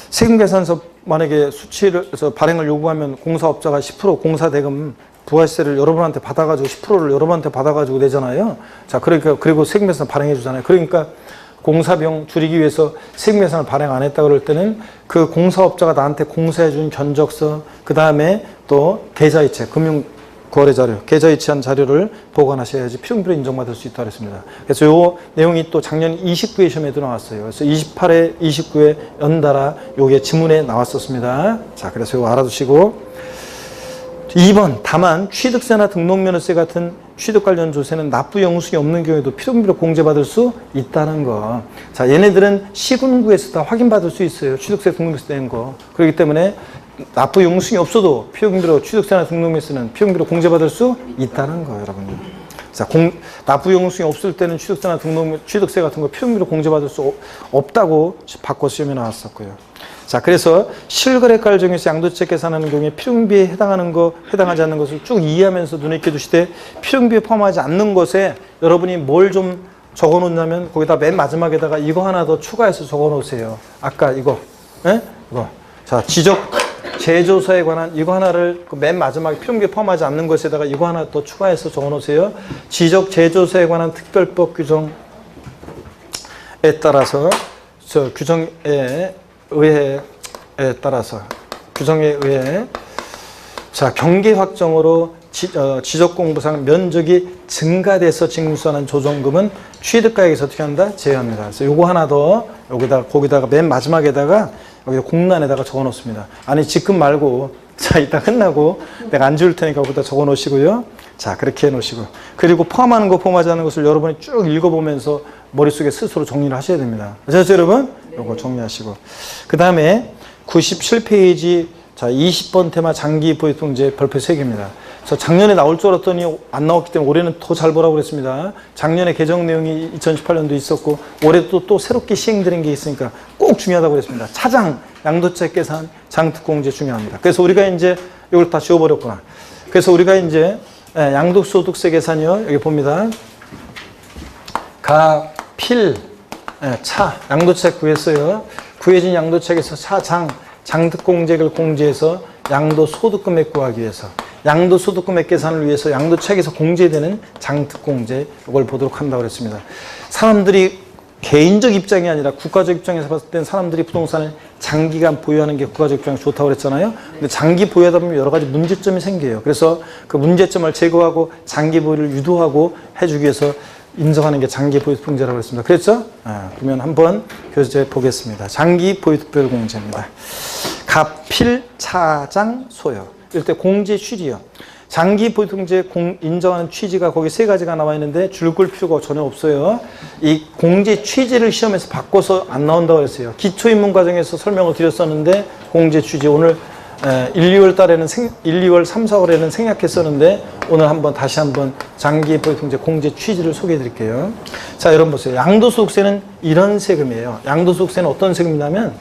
세금계산서 만약에 수치를 발행을 요구하면 공사업자가 10% 공사대금 부가세를 여러분한테 받아가지고 10%를 여러분한테 받아가지고 내잖아요. 자, 그러니까 그리고 세금계산 발행해 주잖아요. 그러니까 공사비용 줄이기 위해서 세금계산을 발행 안 했다 그럴 때는 그 공사업자가 나한테 공사해 준 견적서, 그 다음에 또 계좌이체, 거래 자료, 계좌이체한 자료를 보관하셔야지 필요경비로 인정받을 수 있다고 했습니다. 그래서 요 내용이 또 작년 29회 시험에도 나왔어요. 그래서 28회, 29회 연달아 요게 지문에 나왔었습니다. 자, 그래서 요거 알아두시고 2번, 다만 취득세나 등록면허세 같은 취득 관련 조세는 납부 영수증이 없는 경우에도 필요경비로 공제받을 수 있다는 거. 자, 얘네들은 시군구에서 다 확인받을 수 있어요. 취득세, 등록면허세 된 거. 그렇기 때문에 납부 영수증이 없어도 필요경비로 취득세나 등록면허세는 필요경비로 공제받을 수 있다는 거예요, 여러분. 자, 납부 영수증이 없을 때는 취득세나 취득세 같은 거 필요경비로 공제받을 수 없다고 바꿔 시험에 나왔었고요. 자, 그래서 실거래가를 정해서 양도채 계산하는 경우에 필요경비에 해당하는 거, 해당하지 않는 것을 쭉 이해하면서 눈에 익혀 두시되 필요경비에 포함하지 않는 것에 여러분이 뭘 좀 적어 놓냐면 거기다 맨 마지막에다가 이거 하나 더 추가해서 적어 놓으세요. 아까 이거, 예? 이거. 자, 지적 제조사에 관한 이거 하나를 맨 마지막에 필요경비에 포함하지 않는 것에다가 이거 하나 더 추가해서 적어 놓으세요. 지적 제조사에 관한 특별법 규정에 따라서 규정에 의회에 따라서 규정에 의해 자, 경계 확정으로 지적공부상 면적이 증가돼서 징수하는 조정금은 취득가액에서 어떻게 한다? 제외합니다. 그래서 요거 하나 더 거기다가 맨 마지막에다가 여기 공란에다가 적어 놓습니다. 아니 지금 말고 자, 이따 끝나고 내가 안 지울 테니까 거기다 적어 놓으시고요. 자, 그렇게 해 놓으시고 그리고 포함하는 거 포함하지 않는 것을 여러분이 쭉 읽어보면서 머릿속에 스스로 정리를 하셔야 됩니다. 아셨죠, 여러분? 요거 정리하시고 그 다음에 97페이지 자, 20번 테마 장기 보유통제 별표 3개입니다. 저 작년에 나올 줄 알았더니 안 나왔기 때문에 올해는 더 잘 보라고 그랬습니다. 작년에 개정 내용이 2018년도 있었고 올해도 또 새롭게 시행되는 게 있으니까 꼭 중요하다고 그랬습니다. 차장, 양도채 계산, 장특공제 중요합니다. 그래서 우리가 이제 이걸 다 지워버렸구나. 그래서 우리가 이제 양도소득세 계산이요. 여기 봅니다. 가, 필, 차, 양도채 구했어요. 구해진 양도채에서 차, 장특공제를 공제해서 양도소득금액 구하기 위해서 양도소득금액 계산을 위해서 양도책에서 공제되는 장특공제 이걸 보도록 한다고 그랬습니다. 사람들이 개인적 입장이 아니라 국가적 입장에서 봤을 땐 사람들이 부동산을 장기간 보유하는 게 국가적 입장에서 좋다고 그랬잖아요. 근데 장기 보유하다 보면 여러 가지 문제점이 생겨요. 그래서 그 문제점을 제거하고 장기 보유를 유도하고 해주기 위해서 인정하는 게 장기 보유특별공제라고 했습니다. 그랬죠? 그러면 한번 교재 보겠습니다. 장기 보유특별공제입니다. 갑필, 차장, 소요. 이럴 때 공제 취지요. 장기 보유특별공제 인정하는 취지가 거기 세 가지가 나와 있는데 줄글 필요가 전혀 없어요. 이 공제 취지를 시험에서 바꿔서 안 나온다고 했어요. 기초입문 과정에서 설명을 드렸었는데 공제 취지 오늘 1, 2월 달에는 1, 2월 3, 4월에는 생략했었는데 오늘 다시 한번 장기 보유특별공제 공제 취지를 소개해 드릴게요. 자, 여러분 보세요. 양도소득세는 이런 세금이에요. 양도소득세는 어떤 세금이냐면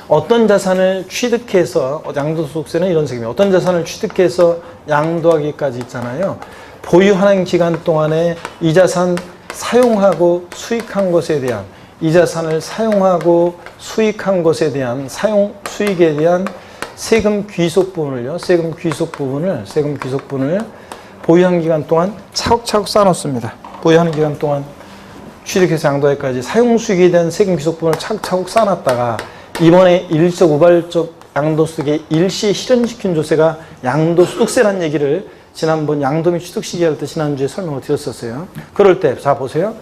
어떤 자산을 취득해서 양도소득세는 이런 세금이에요. 어떤 자산을 취득해서 양도하기까지 있잖아요. 보유하는 기간 동안에 이 자산 사용하고 수익한 것에 대한 이 자산을 사용하고 수익한 것에 대한 사용 수익에 대한 세금 귀속 부분을요. 세금 귀속 부분을 보유한 기간 동안 차곡차곡 쌓아놓습니다. 보유하는 기간 동안 취득해서 양도하기까지 사용 수익에 대한 세금 귀속 부분을 차곡차곡 쌓아놨다가 이번에 일적 우발적 양도소득의 일시 실현시킨 조세가 양도소득세라는 얘기를 지난번 양도 및 취득 시기 할 때 지난주에 설명을 드렸었어요. 그럴 때 자 보세요.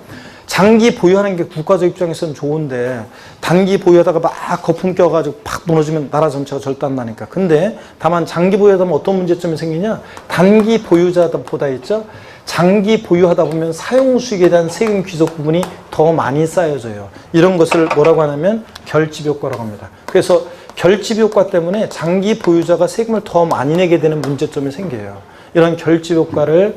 장기 보유하는 게 국가적 입장에서는 좋은데 단기 보유하다가 막 거품 껴가지고 팍 무너지면 나라 전체가 절단나니까. 근데 다만 장기 보유하다 보면 어떤 문제점이 생기냐? 단기 보유자보다 있죠. 장기 보유하다 보면 사용 수익에 대한 세금 귀속 부분이 더 많이 쌓여져요. 이런 것을 뭐라고 하냐면 결집 효과라고 합니다. 그래서 결집 효과 때문에 장기 보유자가 세금을 더 많이 내게 되는 문제점이 생겨요. 이런 결집 효과를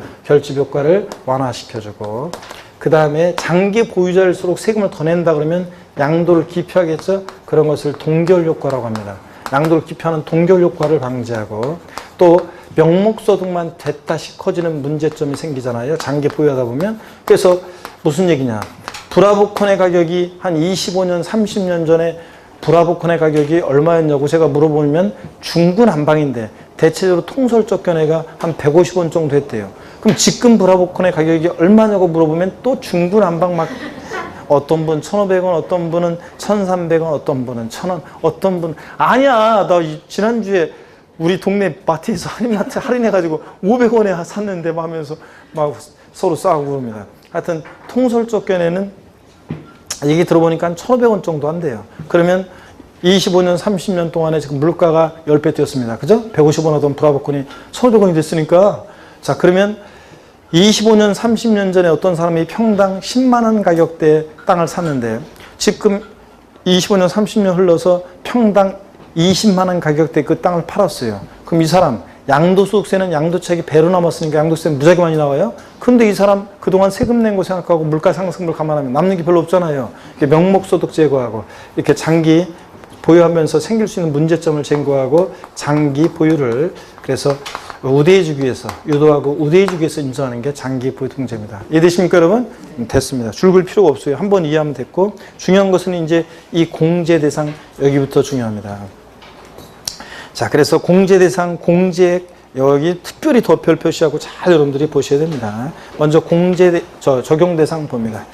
완화시켜주고, 그 다음에 장기 보유자일수록 세금을 더 낸다 그러면 양도를 기피하겠죠? 그런 것을 동결 효과라고 합니다. 양도를 기피하는 동결 효과를 방지하고, 또 명목소득만 됐다시 커지는 문제점이 생기잖아요. 장기 보유하다 보면. 그래서 무슨 얘기냐. 브라보콘의 가격이 한 25년, 30년 전에 브라보콘의 가격이 얼마였냐고 제가 물어보면 중구난방인데 대체적으로 통솔적 견해가 한 150원 정도 했대요. 그럼 지금 브라보콘의 가격이 얼마냐고 물어보면 또 중구난방 막 어떤 분 1,500원, 어떤 분은 1,300원, 어떤 분은 1,000원, 어떤 분은 아니야. 나 지난주에 우리 동네 마트에서 한인마트 할인해가지고 500원에 샀는데 막 하면서 막 서로 싸우고 그럽니다. 하여튼 통솔적 견해는 얘기 들어보니까 한 1,500원 정도 한대요. 그러면 25년, 30년 동안에 지금 물가가 10배 뛰었습니다. 그죠? 150원 하던 브라보콘이 1,500원이 됐으니까. 자, 그러면 25년, 30년 전에 어떤 사람이 평당 10만 원 가격대에 땅을 샀는데 지금 25년, 30년 흘러서 평당 20만 원 가격대에 그 땅을 팔았어요. 그럼 이 사람 양도소득세는 양도차익이 배로 남았으니까 양도세는 무지하게 많이 나와요. 근데 이 사람 그동안 세금 낸 거 생각하고 물가 상승을 감안하면 남는 게 별로 없잖아요. 명목소득 제거하고 이렇게 장기 보유하면서 생길 수 있는 문제점을 제거하고 장기 보유를 그래서 우대해주기 위해서 유도하고 우대해주기 위해서 인정하는 게 장기 보유특공제입니다. 이해되십니까 여러분? 됐습니다. 줄글 필요가 없어요. 한번 이해하면 됐고 중요한 것은 이제 이 공제 대상 여기부터 중요합니다. 자, 그래서 공제 대상, 공제액 여기 특별히 덧별 표시하고 잘 여러분들이 보셔야 됩니다. 먼저 적용 대상 봅니다.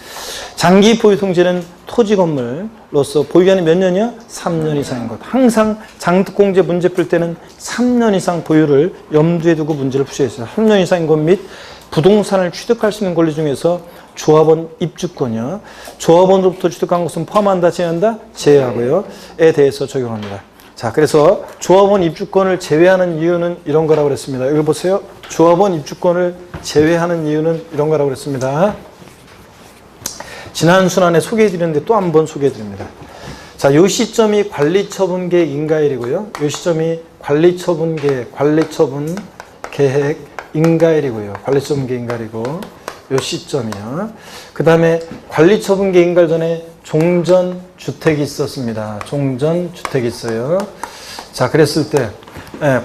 장기 보유특공제는 토지 건물로서 보유기간이 몇 년이요? 3년 이상인 것. 항상 장특공제 문제 풀 때는 3년 이상 보유를 염두에 두고 문제를 푸셔야 했어요. 3년 이상인 것 및 부동산을 취득할 수 있는 권리 중에서 조합원 입주권이요. 조합원으로부터 취득한 것은 포함한다, 제외한다? 제외하고요. 에 대해서 적용합니다. 자, 그래서 조합원 입주권을 제외하는 이유는 이런 거라고 그랬습니다. 여기 보세요. 조합원 입주권을 제외하는 이유는 이런 거라고 그랬습니다. 지난 순환에 소개해드렸는데 또 한 번 소개해드립니다. 자, 요 시점이 관리처분계획 인가일이고요. 요 시점이 관리처분계획 인가일이고요. 관리처분계획 인가일이고 요 시점이요. 그 다음에 관리처분계획 인가일 전에 종전주택이 있었습니다. 종전주택이 있어요. 자, 그랬을 때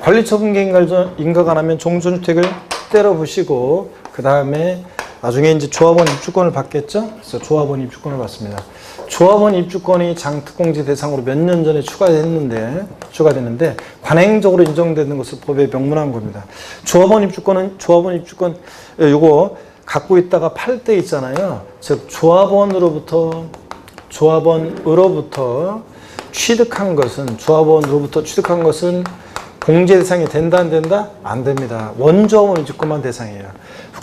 관리처분계획 인가가 나면 종전주택을 때려부시고 그 다음에 나중에 이제 조합원 입주권을 받겠죠? 그래서 조합원 입주권을 받습니다. 조합원 입주권이 장특공제 대상으로 몇 년 전에 추가됐는데 관행적으로 인정되는 것을 법에 명문한 겁니다. 조합원 입주권 요거 갖고 있다가 팔 때 있잖아요. 즉 조합원으로부터 취득한 것은 공제 대상이 된다 안 된다? 안 됩니다. 원조합원 입주권만 대상이에요.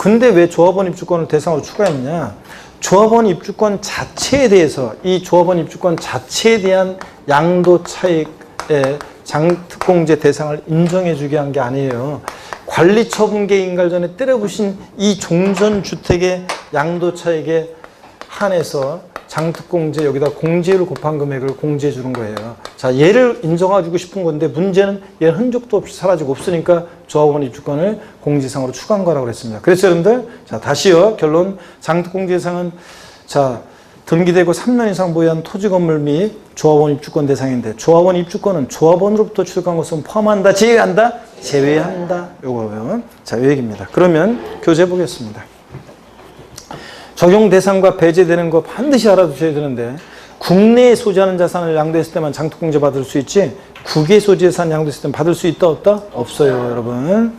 근데 왜 조합원 입주권을 대상으로 추가했느냐? 조합원 입주권 자체에 대해서 이 조합원 입주권 자체에 대한 양도 차익의 장특공제 대상을 인정해 주게 한 게 아니에요. 관리처분계 인가를 전에 때려부신 이 종전주택의 양도 차익에 한해서 장특공제 여기다 공제율 곱한 금액을 공제해 주는 거예요. 자, 얘를 인정해주고 싶은 건데 문제는 얘는 흔적도 없이 사라지고 없으니까 조합원 입주권을 공제상으로 추가한 거라고 그랬습니다. 그래서 여러분들, 자, 다시요. 결론. 장특공제 대상은, 자, 등기되고 3년 이상 보유한 토지 건물 및 조합원 입주권 대상인데, 조합원 입주권은 조합원으로부터 취득한 것은 포함한다, 제외한다, 제외한다. 요거요. 자, 이 얘기입니다. 그러면 교재해 보겠습니다. 적용 대상과 배제되는 거 반드시 알아두셔야 되는데, 국내에 소지하는 자산을 양도했을 때만 장특공제 받을 수 있지, 국외 소지 자산 양도했을 때는 받을 수 있다 없다? 없어요, 여러분.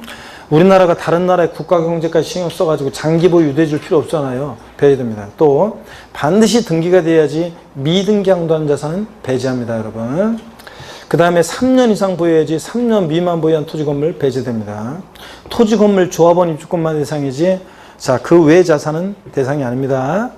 우리나라가 다른 나라의 국가경제까지 신경 써가지고 장기보유 유도해 줄 필요 없잖아요. 배제됩니다. 또 반드시 등기가 돼야지 미등기 양도하는 자산은 배제합니다, 여러분. 그 다음에 3년 이상 보유해야지 3년 미만 보유한 토지건물 배제됩니다. 토지건물 조합원 입주권만 대상이지, 자, 그 외 자산은 대상이 아닙니다.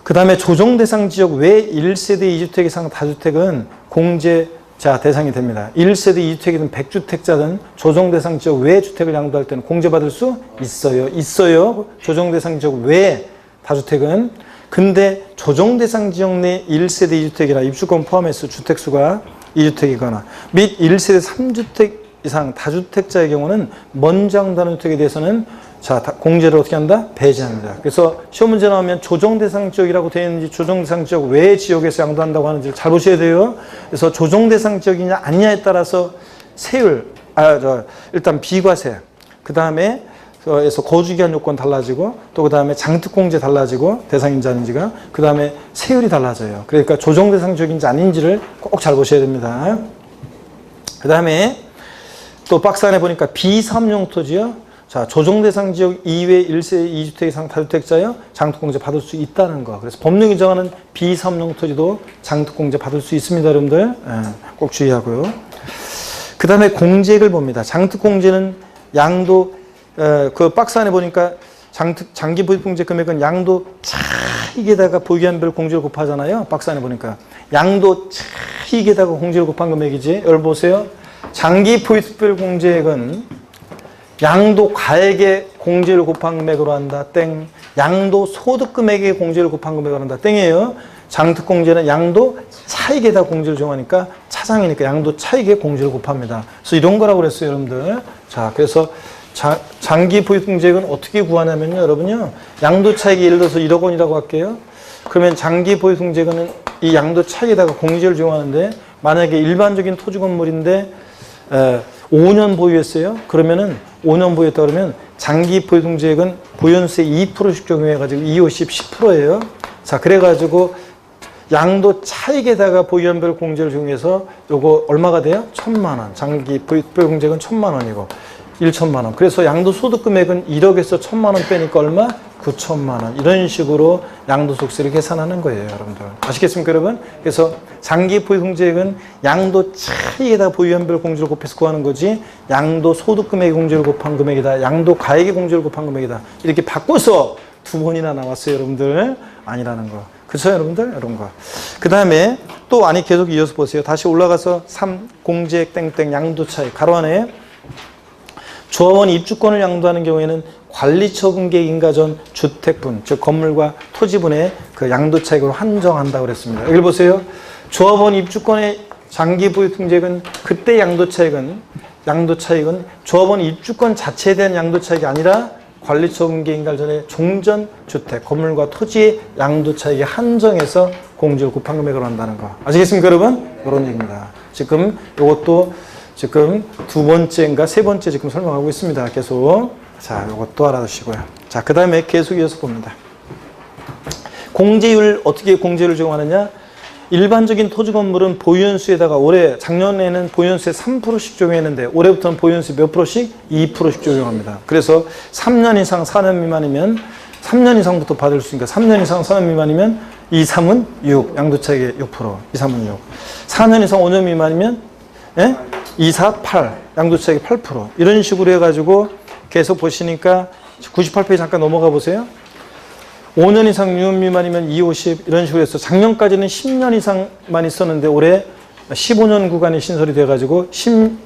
그 다음에 조정대상 지역 외 1세대 2주택 이상 다주택은 공제 자 대상이 됩니다. 1세대 2주택이든 100주택자든 조정대상 지역 외 주택을 양도할 때는 공제받을 수 있어요. 있어요. 조정대상 지역 외 다주택은. 근데 조정대상 지역 내 1세대 2주택이나 입주권 포함해서 주택수가 2주택이거나 및 1세대 3주택 이상 다주택자의 경우는 먼저 양도하는 주택에 대해서는 자, 공제를 어떻게 한다? 배제합니다. 그래서 시험 문제 나오면 조정대상 지역이라고 되어 있는지 조정대상 지역 외 지역에서 양도한다고 하는지를 잘 보셔야 돼요. 그래서 조정대상 지역이냐 아니냐에 따라서 세율, 일단 비과세, 그 다음에 에서 거주기한 요건 달라지고 또 그 다음에 장특공제 달라지고 대상인지 아닌지가 그 다음에 세율이 달라져요. 그러니까 조정대상 지역인지 아닌지를 꼭 잘 보셔야 됩니다. 그 다음에 또 박스 안에 보니까 비사업용 토지요. 자, 조정대상 지역 이외 1세 2주택 이상 다주택자요 장특공제 받을 수 있다는 거. 그래서 법령이 정하는 비사업용 토지도 장특공제 받을 수 있습니다, 여러분들. 꼭 주의하고요. 그 다음에 공제액을 봅니다. 장특공제는 양도 그 박스 안에 보니까 장기 보유공제 금액은 양도 차익에다가 보유한별 공제를 곱하잖아요. 박스 안에 보니까 양도 차익에다가 공제를 곱한 금액이지. 여러분 보세요. 장기 보유별 공제액은 양도 가액의 공제를 곱한 금액으로 한다. 땡. 양도 소득 금액의 공제를 곱한 금액으로 한다. 땡이에요. 장특공제는 양도 차익에다 공제를 정하니까 차상이니까 양도 차익에 공제를 곱합니다. 그래서 이런 거라고 그랬어요, 여러분들. 자, 그래서 장기 보유공제액은 어떻게 구하냐면요, 여러분요. 양도 차익이 예를 들어서 1억 원이라고 할게요. 그러면 장기 보유공제액은 이 양도 차익에다가 공제를 정하는데 만약에 일반적인 토지 건물인데 5년 보유했어요. 그러면은 5년 보유했다 그러면 장기 보유공제액은 보유세 2%씩 적용해가지고 2, 50, 10%예요. 자, 그래가지고 양도 차익에다가 보유한별 공제를 적용해서 요거 얼마가 돼요? 1,000만 원. 장기 보유공제액은 1,000만 원이고 1,000만 원. 그래서 양도소득 금액은 1억에서 1,000만 원 빼니까 얼마? 9천만 원. 이런 식으로 양도소득세를 계산하는 거예요, 여러분들. 아시겠습니까, 여러분? 그래서 장기 보유공제액은 양도 차익에다 보유한별 공제를 곱해서 구하는 거지, 양도소득 금액의 공제를 곱한 금액이다, 양도 가액의 공제를 곱한 금액이다. 이렇게 바꿔서 두 번이나 나왔어요, 여러분들. 아니라는 거. 그렇죠, 여러분들? 이런 거. 그 다음에 또 아니 계속 이어서 보세요. 다시 올라가서 3. 공제액 땡땡 양도 차익. 가로 안에 조합원이 입주권을 양도하는 경우에는 관리처분계획 인가 전 주택분, 즉 건물과 토지분의 그 양도 차익으로 한정한다고 그랬습니다. 여기 보세요. 조합원 입주권의 장기 보유 등재액은 그때 양도 차익은 조합원 입주권 자체에 대한 양도 차익이 아니라 관리처분계획 인가 전에 종전 주택, 건물과 토지의 양도 차익에 한정해서 공제를 곱한 금액으로 한다는 거. 아시겠습니까, 여러분? 이런 얘기입니다. 지금 이것도 지금 두 번째인가 세 번째 지금 설명하고 있습니다. 계속. 자, 이것도 알아두시고요. 자, 그 다음에 계속 이어서 봅니다. 공제율, 어떻게 공제를 적용하느냐? 일반적인 토지 건물은 보유연수에다가 작년에는 보유연수에 3%씩 적용했는데 올해부터는 보유연수 몇 프로씩? 2%씩 적용합니다. 그래서 3년 이상 4년 미만이면 3년 이상부터 받을 수 있으니까 3년 이상 4년 미만이면 2, 3은 6, 양도차익의 6%, 2, 3은 6. 4년 이상 5년 미만이면 2, 4, 8, 양도차익이 8%. 이런 식으로 해가지고 계속 보시니까 98페이지 잠깐 넘어가 보세요. 5년 이상 유효 미만이면 250 이런 식으로 해서 작년까지는 10년 이상만 있었는데 올해 15년 구간이 신설이 돼가지고 12년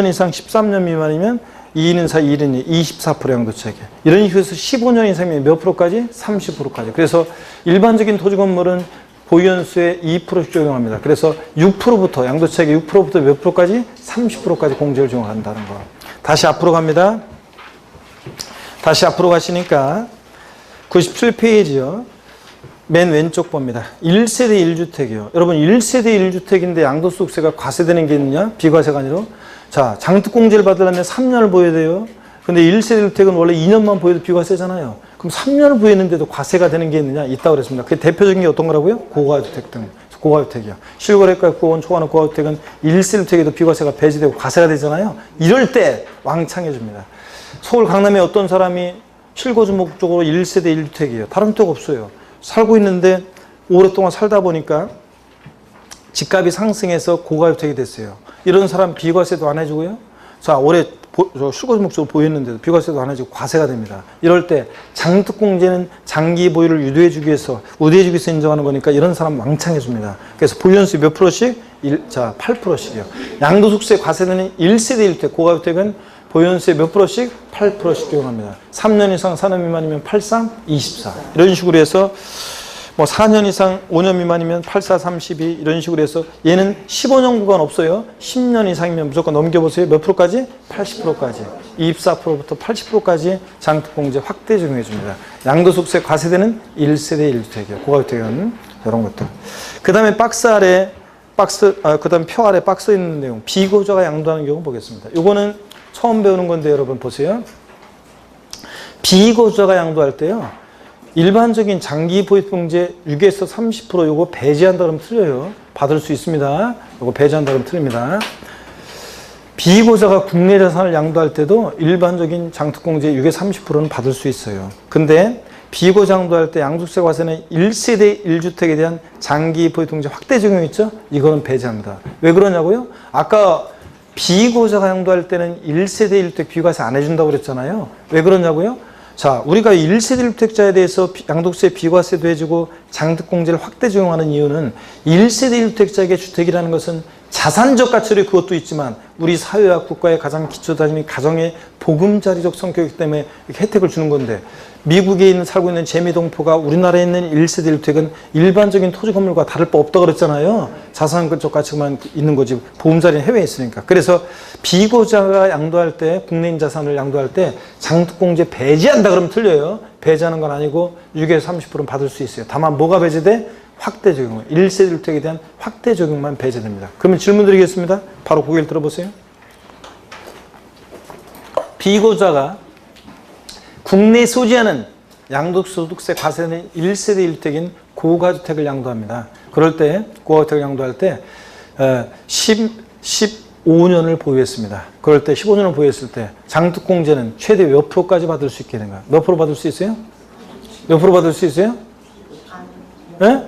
이상 13년 미만이면 2인 4, 1인이 24% 양도차익. 이런 식으로 해서 15년 이상이면 몇 프로까지? 30%까지. 그래서 일반적인 토지 건물은 보유연수에 2%씩 적용합니다. 그래서 6%부터 양도차익의 6%부터 몇 프로까지? 30%까지 공제를 적용한다는 거. 다시 앞으로 갑니다. 다시 앞으로 가시니까 97페이지요. 맨 왼쪽 봅니다. 1세대 1주택이요. 여러분 1세대 1주택인데 양도소득세가 과세되는 게 있느냐? 비과세가 아니라. 자, 장특공제를 받으려면 3년을 보여야 돼요. 근데 1세대 1주택은 원래 2년만 보여도 비과세잖아요. 그럼 3년을 보였는데도 과세가 되는 게 있느냐? 있다고 그랬습니다. 그 대표적인 게 어떤 거라고요? 고가주택 등. 고가주택이요. 실거래가 구원 초과하는 고가주택은 1세대 1주택에도 비과세가 배제되고 과세가 되잖아요. 이럴 때 왕창 해줍니다. 서울 강남에 어떤 사람이 실거주목적으로 1세대 1주택이에요. 다른 데가 없어요. 살고 있는데 오랫동안 살다 보니까 집값이 상승해서 고가주택이 됐어요. 이런 사람 비과세도 안 해주고요. 자, 올해 실거주목적으로 보였는데도 비과세도 안 해주고 과세가 됩니다. 이럴 때 장특공제는 장기 보유를 유도해주기 위해서 인정하는 거니까 이런 사람 왕창 해줍니다. 그래서 보유연수 몇 프로씩? 8%씩이요. 양도소득세 과세되는 1세대 1주택, 고가주택은 보유연수에 몇 프로씩? 8%씩 적용합니다. 3년 이상 4년 미만이면 83, 24. 이런 식으로 해서 뭐 4년 이상 5년 미만이면 84, 32 이런 식으로 해서 얘는 15년 구간 없어요. 10년 이상이면 무조건 넘겨보세요. 몇 프로까지? 80%까지. 24%부터 80%까지 장특공제 확대 적용해 줍니다. 양도소득세 과세되는 1세대 1주택이요. 고가주택은 이런 것들. 그 다음에 박스 아래, 그 다음에 표 아래 박스 있는 내용. 비고자가 양도하는 경우 보겠습니다. 요거는 처음 배우는 건데 여러분 보세요. 비거주자가 양도할 때요. 일반적인 장기 보유공제 6에서 30% 요거 배제한다 그러면 틀려요. 받을 수 있습니다. 요거 배제한다 그러면 틀립니다. 비고자가 국내 자산을 양도할 때도 일반적인 장특공제 6에 30%는 받을 수 있어요. 근데 비고자 양도할 때 양도세 과세는 1세대 1주택에 대한 장기 보유공제 확대 적용 있죠? 이거는 배제합니다. 왜 그러냐고요? 아까 비고자가 양도할 때는 1세대 1주택 비과세 안 해준다고 그랬잖아요. 왜 그러냐고요? 자, 우리가 1세대 1주택자에 대해서 양도세 비과세도 해주고 장특공제를 확대 적용하는 이유는 1세대 1주택자에게 주택이라는 것은 자산적 가치를 그것도 있지만 우리 사회와 국가의 가장 기초단위 가정의 보금자리적 성격이기 때문에 혜택을 주는 건데 미국에 살고 있는 재미동포가 우리나라에 있는 1세대 1주택은 일반적인 토지 건물과 다를 바 없다고 그랬잖아요. 자산적 가치만 있는 거지 보금자리는 해외에 있으니까. 그래서 비고자가 양도할 때 국내인 자산을 양도할 때 장특공제 배제한다 그러면 틀려요. 배제하는 건 아니고 6에서 30%는 받을 수 있어요. 다만 뭐가 배제돼? 확대 적용. 1세대 1주택에 대한 확대 적용만 배제됩니다. 그러면 질문 드리겠습니다. 바로 고개를 들어보세요. 비고자가 국내에 소지하는 양도소득세 과세는 1세대 1주택인 고가주택을 양도합니다. 그럴 때 고가주택을 양도할 때 15년을 보유했습니다. 그럴 때 15년을 보유했을 때 장특공제는 최대 몇 프로까지 받을 수 있게 된가요? 몇 프로 받을 수 있어요? 몇 프로 받을 수 있어요? 네?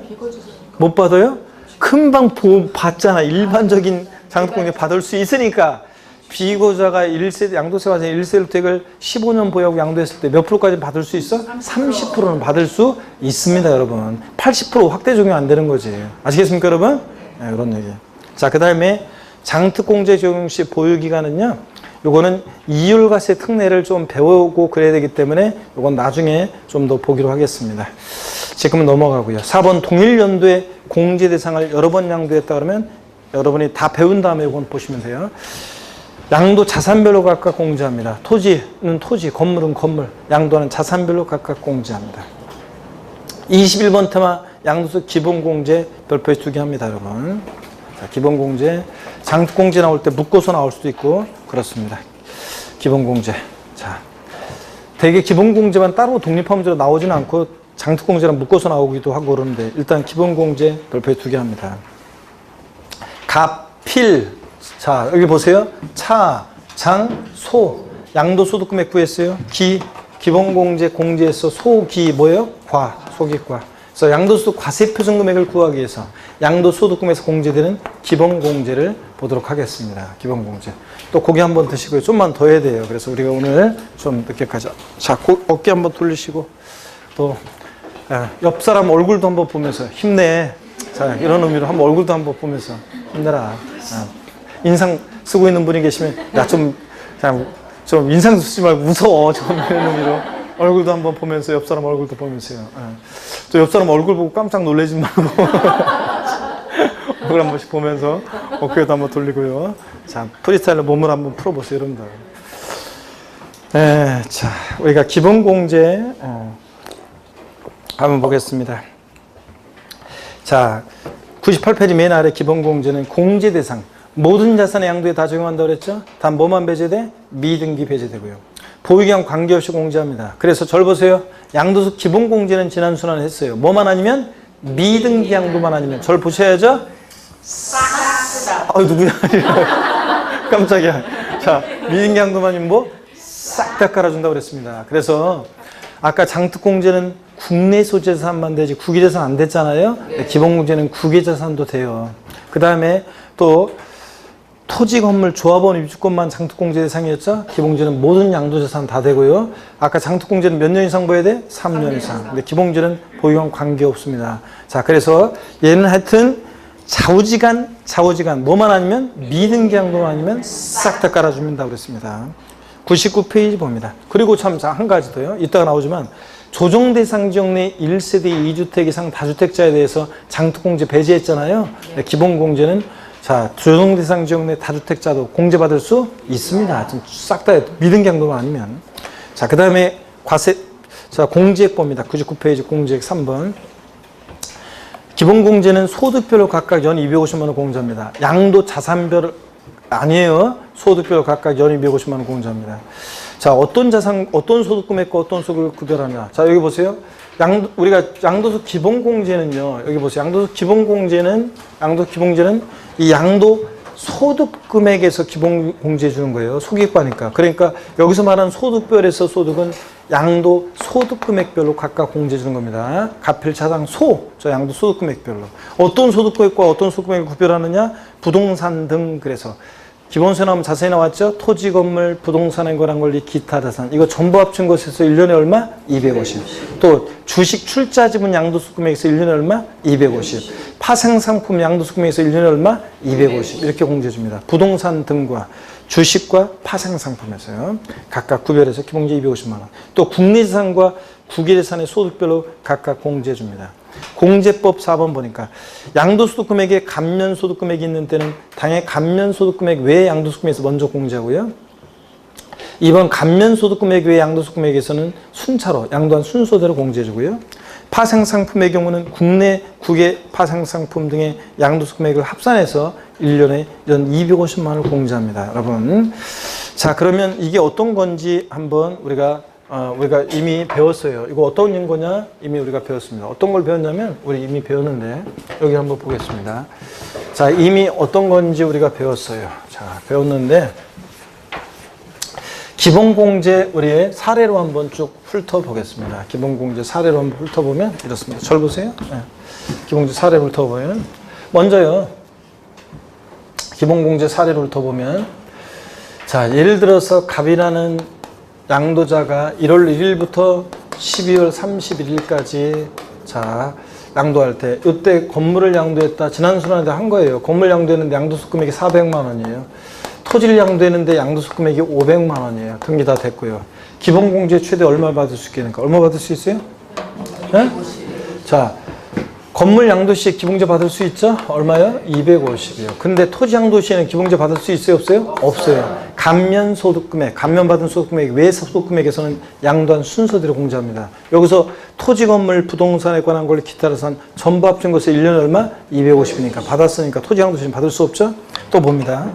못 받아요? 금방 받잖아. 일반적인 장특공제 받을 수 있으니까 비고자가 1세대 양도세 과세 1세대 1주택을 15년 보유하고 양도했을 때 몇 프로까지 받을 수 있어? 30%는 받을 수 있습니다, 여러분. 80% 확대 적용 안 되는 거지. 아시겠습니까, 여러분? 네, 이런 얘기. 자, 그 다음에 장특공제 적용 시 보유기간은요. 요거는 이율과세 특례를 좀 배우고 그래야 되기 때문에 요건 나중에 좀 더 보기로 하겠습니다. 지금은 넘어가고요. 4번 동일연도에 공제 대상을 여러 번 양도했다 그러면 여러분이 다 배운 다음에 이건 보시면 돼요. 양도 자산별로 각각 공제합니다. 토지는 토지, 건물은 건물, 양도는 자산별로 각각 공제합니다. 21번 테마 양도세 기본공제 별표에 2개 합니다, 여러분. 자, 기본공제, 장특공제 나올 때 묶어서 나올 수도 있고 그렇습니다. 기본공제. 자, 대개 기본공제만 따로 독립함으로 나오지는 않고 장특공제랑 묶어서 나오기도 하고 그러는데 일단 기본공제 별표에 2개 합니다. 갑, 필. 자, 여기 보세요. 차, 장, 소. 양도소득금액 구했어요. 기본공제 공제에서 소기 뭐예요? 과, 소기과. 그래서 양도소득 과세표준 금액을 구하기 위해서 양도소득금에서 공제되는 기본공제를 보도록 하겠습니다. 기본공제. 또 고기 한번 드시고요. 좀만 더 해야 돼요. 그래서 우리가 오늘 좀 늦게까지. 자, 어깨 한번 돌리시고 또 옆 사람 얼굴도 한번 보면서 힘내. 자, 이런 의미로 한번 얼굴도 한번 보면서 힘내라. 인상 쓰고 있는 분이 계시면 야, 좀 인상 쓰지 말고 무서워. 좀 이런 의미로 얼굴도 한번 보면서 옆 사람 얼굴도 보면서요. 또 옆 사람 얼굴 보고 깜짝 놀라지 말고 얼굴 한 번씩 보면서 어깨도 한번 돌리고요. 자, 프리스타일로 몸을 한번 풀어보세요, 여러분들. 자, 우리가 기본공제 한번 보겠습니다. 자, 98페이지 맨 아래 기본공제는 공제 대상 모든 자산의 양도에 다 적용한다고 그랬죠? 단 뭐만 배제돼? 미등기 배제되고요. 보유기간 관계없이 공제합니다. 그래서 절 보세요. 양도소 기본공제는 지난순환을 했어요. 뭐만 아니면? 미등기 양도만 아니면. 절 보셔야죠? 누구야? 깜짝이야. 자, 미등기 양도만 아니면 뭐? 싹 다 깔아준다고 그랬습니다. 그래서 아까 장특공제는 국내 소재자산만 되지 국외자산 안 됐잖아요. 네. 기본공제는 국외자산도 돼요. 그 다음에 또 토지, 건물, 조합원, 입주권만 장특공제 대상이었죠. 기본공제는 모든 양도자산 다 되고요. 아까 장특공제는 몇 년 이상 보여야 돼? 3년 이상. 근데 기본공제는 보유관 관계없습니다. 자, 그래서 얘는 하여튼 좌우지간 뭐만 아니면 미등기 양도만 아니면 싹 다 깔아줍니다 그랬습니다. 99페이지 봅니다. 그리고 참 한 가지 더요. 이따가 나오지만 조정대상 지역 내 1세대 2주택 이상 다주택자에 대해서 장특공제 배제했잖아요. 네. 기본공제는 자, 조정대상 지역 내 다주택자도 공제받을 수 있습니다. 싹 다 미등기 양도만 아니면. 자, 그 다음에 공제액 봅니다. 99페이지 공제액 3번. 기본공제는 소득별로 각각 연 250만 원 공제합니다. 양도 자산별 아니에요. 소득별로 각각 연 250만 원 공제합니다. 자, 어떤 소득 금액과 어떤 소득을 구별하냐. 자, 여기 보세요. 우리가 양도소 기본공제는요. 여기 보세요. 양도소 기본공제는 이 양도 소득 금액에서 기본공제 주는 거예요. 소기과니까. 그러니까 여기서 말하는 소득별에서 소득은 양도 소득 금액별로 각각 공제 주는 겁니다. 가필, 차당, 저 양도 소득 금액별로. 어떤 소득 금액과 어떤 소득 금액을 구별하느냐? 부동산 등. 그래서 기본세 나오면 자세히 나왔죠? 토지, 건물, 부동산에 관한 권리, 기타 자산. 이거 전부 합친 것에서 1년에 얼마? 250. 또 주식 출자 지분 양도소득 금액에서 1년에 얼마? 250. 파생상품 양도소득 금액에서 1년에 얼마? 250. 이렇게 공제해 줍니다. 부동산 등과 주식과 파생상품에서요. 각각 구별해서 기본공제 250만 원. 또 국내자산과 국외자산의 소득별로 각각 공제해 줍니다. 공제법 4번 보니까 양도소득 금액에 감면소득 금액이 있는 때는 당연히 감면소득 금액 외에 양도소득 금액에서 먼저 공제하고요. 2번 감면소득 금액 외에 양도소득 금액에서는 순차로 양도한 순서대로 공제해주고요. 파생상품의 경우는 국내, 국외 파생상품 등의 양도소득 금액을 합산해서 1년에 연 250만 원을 공제합니다. 여러분. 자, 그러면 이게 어떤 건지 한번 우리가 이미 배웠어요. 이거 어떤 거냐? 이미 우리가 배웠습니다. 어떤 걸 배웠냐면, 우리 이미 배웠는데, 여기 한번 보겠습니다. 자, 이미 어떤 건지 우리가 배웠어요. 자, 배웠는데, 기본공제 우리의 사례로 한번 쭉 훑어보겠습니다. 기본공제 사례로 한번 훑어보면 이렇습니다. 절 보세요. 네. 기본공제 사례를 훑어보면, 먼저요, 기본공제 사례를 훑어보면, 자, 예를 들어서 갑이라는 양도자가 1월 1일부터 12월 31일까지 자, 양도할 때 이때 건물을 양도했다. 지난 순환에 한 거예요. 건물 양도했는데 양도소득 금액이 400만 원이에요. 토지를 양도했는데 양도소득 금액이 500만 원이에요. 등기 다 됐고요. 기본공제 최대 얼마 받을 수 있겠습니까? 얼마 받을 수 있어요? 네? 자, 건물 양도 시에 기본공제 받을 수 있죠? 얼마요? 250이요. 근데 토지 양도 시에는 기본공제 받을 수 있어요? 없어요? 없어요. 감면 소득금액, 감면받은 소득금액, 외 소득금액에서는 양도한 순서대로 공제합니다. 여기서 토지, 건물, 부동산에 관한 권리, 기타 자산 전부 합친 것에 1년에 얼마? 250이니까 받았으니까 토지 양도 시에는 받을 수 없죠? 또 봅니다.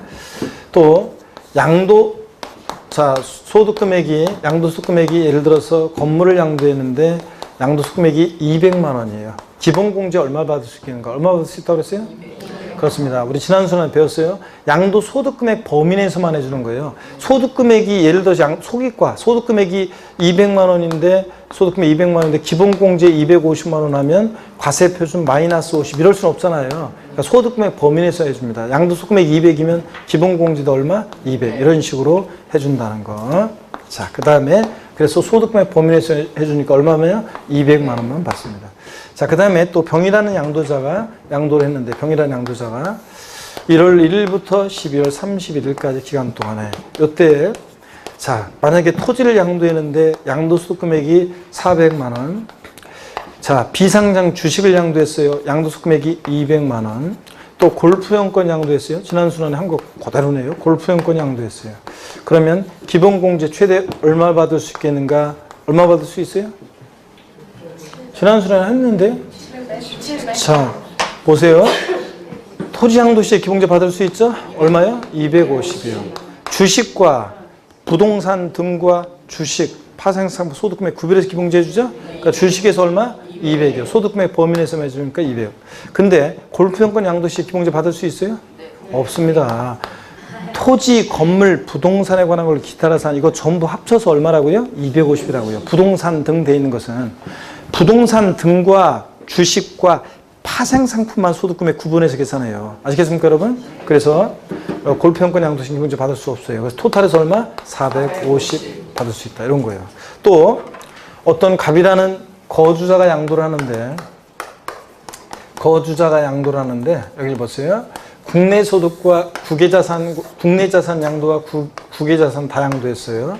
또 양도, 자, 양도소득 금액이 예를 들어서 건물을 양도했는데 양도소득 금액이 200만 원이에요. 기본공제 얼마 받을 수 있겠는가? 얼마 받을 수 있다고 그랬어요? 그렇습니다. 우리 지난 시간에 배웠어요. 양도 소득금액 범위 내에서만 해주는 거예요. 소득금액이 예를 들어서 소기과 소득금액이 200만 원인데 소득금액 200만 원인데 기본공제 250만 원 하면 과세표준 마이너스 50 이럴 수는 없잖아요. 그러니까 소득금액 범위 내에서 해줍니다. 양도소득금액 200이면 기본공제도 얼마? 200 이런 식으로 해준다는 거. 자, 그 다음에 그래서 소득금액 범위 내에서 해주니까 얼마면? 200만 원만 받습니다. 자, 그 다음에 또 병이라는 양도자가 양도를 했는데 병이라는 양도자가 1월 1일부터 12월 31일까지 기간 동안에 이때 자, 만약에 토지를 양도했는데 양도소득 금액이 400만 원. 자, 비상장 주식을 양도했어요. 양도소득 금액이 200만 원. 또 골프용권 양도했어요. 지난 순환에 한 거 그대로네요. 골프용권 양도했어요. 그러면 기본공제 최대 얼마 받을 수 있겠는가? 얼마 받을 수 있어요? 지난 순환에 했는데 자, 보세요. 토지 양도 시에 기본공제 받을 수 있죠? 얼마요? 250이요. 주식과 부동산 등과 주식, 파생상품 소득금액 구별해서 기본공제 해주죠? 그러니까 주식에서 얼마? 200이요. 소득금액 범위 내에서 해주니까 200. 근데 골프용권 양도 시에 기본공제 받을 수 있어요? 없습니다. 토지, 건물, 부동산에 관한 걸 기타라서 이거 전부 합쳐서 얼마라고요? 250이라고요. 부동산 등 돼 있는 것은 부동산 등과 주식과 파생상품만 소득금액 구분해서 계산해요. 아시겠습니까, 여러분? 그래서 골프용권 양도시 기본공제 받을 수 없어요. 그래서 토탈에서 얼마? 450 받을 수 있다. 이런 거예요. 또 어떤 갑이라는 거주자가 양도를 하는데 여기 보세요. 국내 소득과 국내 자산 양도와 국외 자산 다 양도했어요.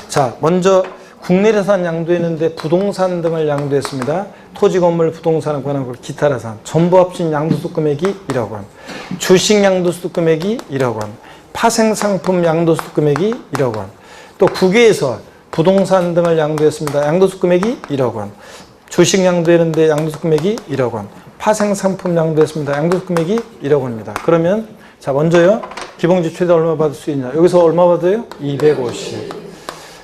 자, 먼저 국내 자산 양도했는데 부동산 등을 양도했습니다. 토지, 건물, 부동산에 관한 걸 기타라산 전부 합친 양도소득 금액이 1억 원, 주식 양도소득 금액이 1억 원, 파생상품 양도소득 금액이 1억 원, 또 국외에서 부동산 등을 양도했습니다. 양도소득 금액이 1억 원, 주식 양도했는데 양도소득 금액이 1억 원, 파생상품 양도했습니다. 양도소득 금액이 1억 원입니다. 그러면 자, 먼저요. 기본공제 최대 얼마 받을 수 있냐? 여기서 얼마 받아요? 250.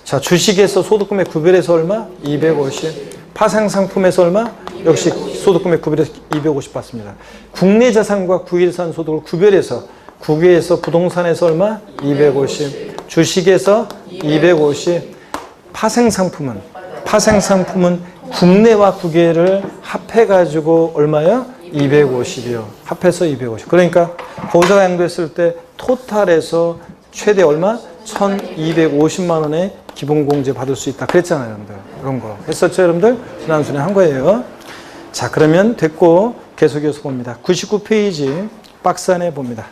자, 주식에서 소득금액 구별해서 얼마? 250. 파생상품에서 얼마? 역시 소득금액 구별해서 250 받습니다. 국내 자산과 국외 자산 소득을 구별해서 국외에서 부동산에서 얼마? 250. 주식에서 250. 파생상품은 국내와 국외를 합해가지고 얼마요? 250이요. 합해서 250. 그러니까 거주자가 양도했을 때 토탈에서 최대 얼마? 1250만 원의 기본공제 받을 수 있다. 그랬잖아요, 여러분들. 이런 거. 했었죠, 여러분들? 지난 순에 한 거예요. 자, 그러면 됐고, 계속해서 봅니다. 99페이지 박스 안에 봅니다.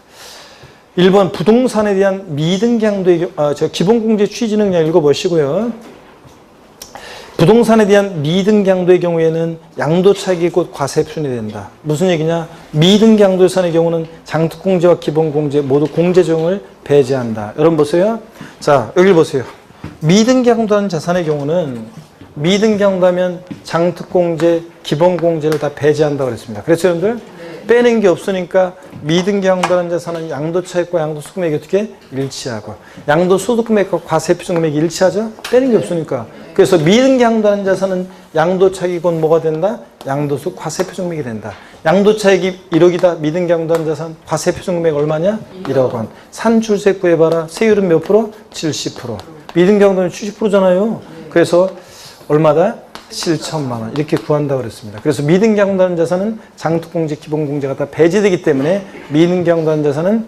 1번 부동산에 대한 미등기 양도의 기본공제 취지 능력 읽어보시고요. 부동산에 대한 미등기 양도의 경우에는 양도차익이 곧 과세표준이 된다. 무슨 얘기냐? 미등기 양도자산의 경우는 장특공제와 기본공제 모두 공제종을 배제한다. 여러분 보세요. 자, 여기 보세요. 미등기 양도하는 자산의 경우는 미등기 양도하면 장특공제, 기본공제를 다 배제한다고 그랬습니다. 그래서 여러분들 빼는 게 없으니까 미등기 양도하는 자산은 양도차익과 양도소득금액이 어떻게? 일치하고 양도소득금액과 과세표준금액이 일치하죠? 빼는 게 없으니까. 그래서 미등기 양도하는 자산은 양도차익이 곧 뭐가 된다? 양도소득 과세표준금액이 된다. 양도차익이 1억이다. 미등기 양도하는 자산 과세표준금액 얼마냐? 1억 원. 산출세 구해봐라. 세율은 몇 프로? 70%. 미등기 양도는 70%잖아요. 그래서 얼마다? 7천만 원 이렇게 구한다고 그랬습니다. 그래서 미등기 양도하는 자산은 장특공제, 기본공제가 다 배제되기 때문에 미등기 양도하는 자산은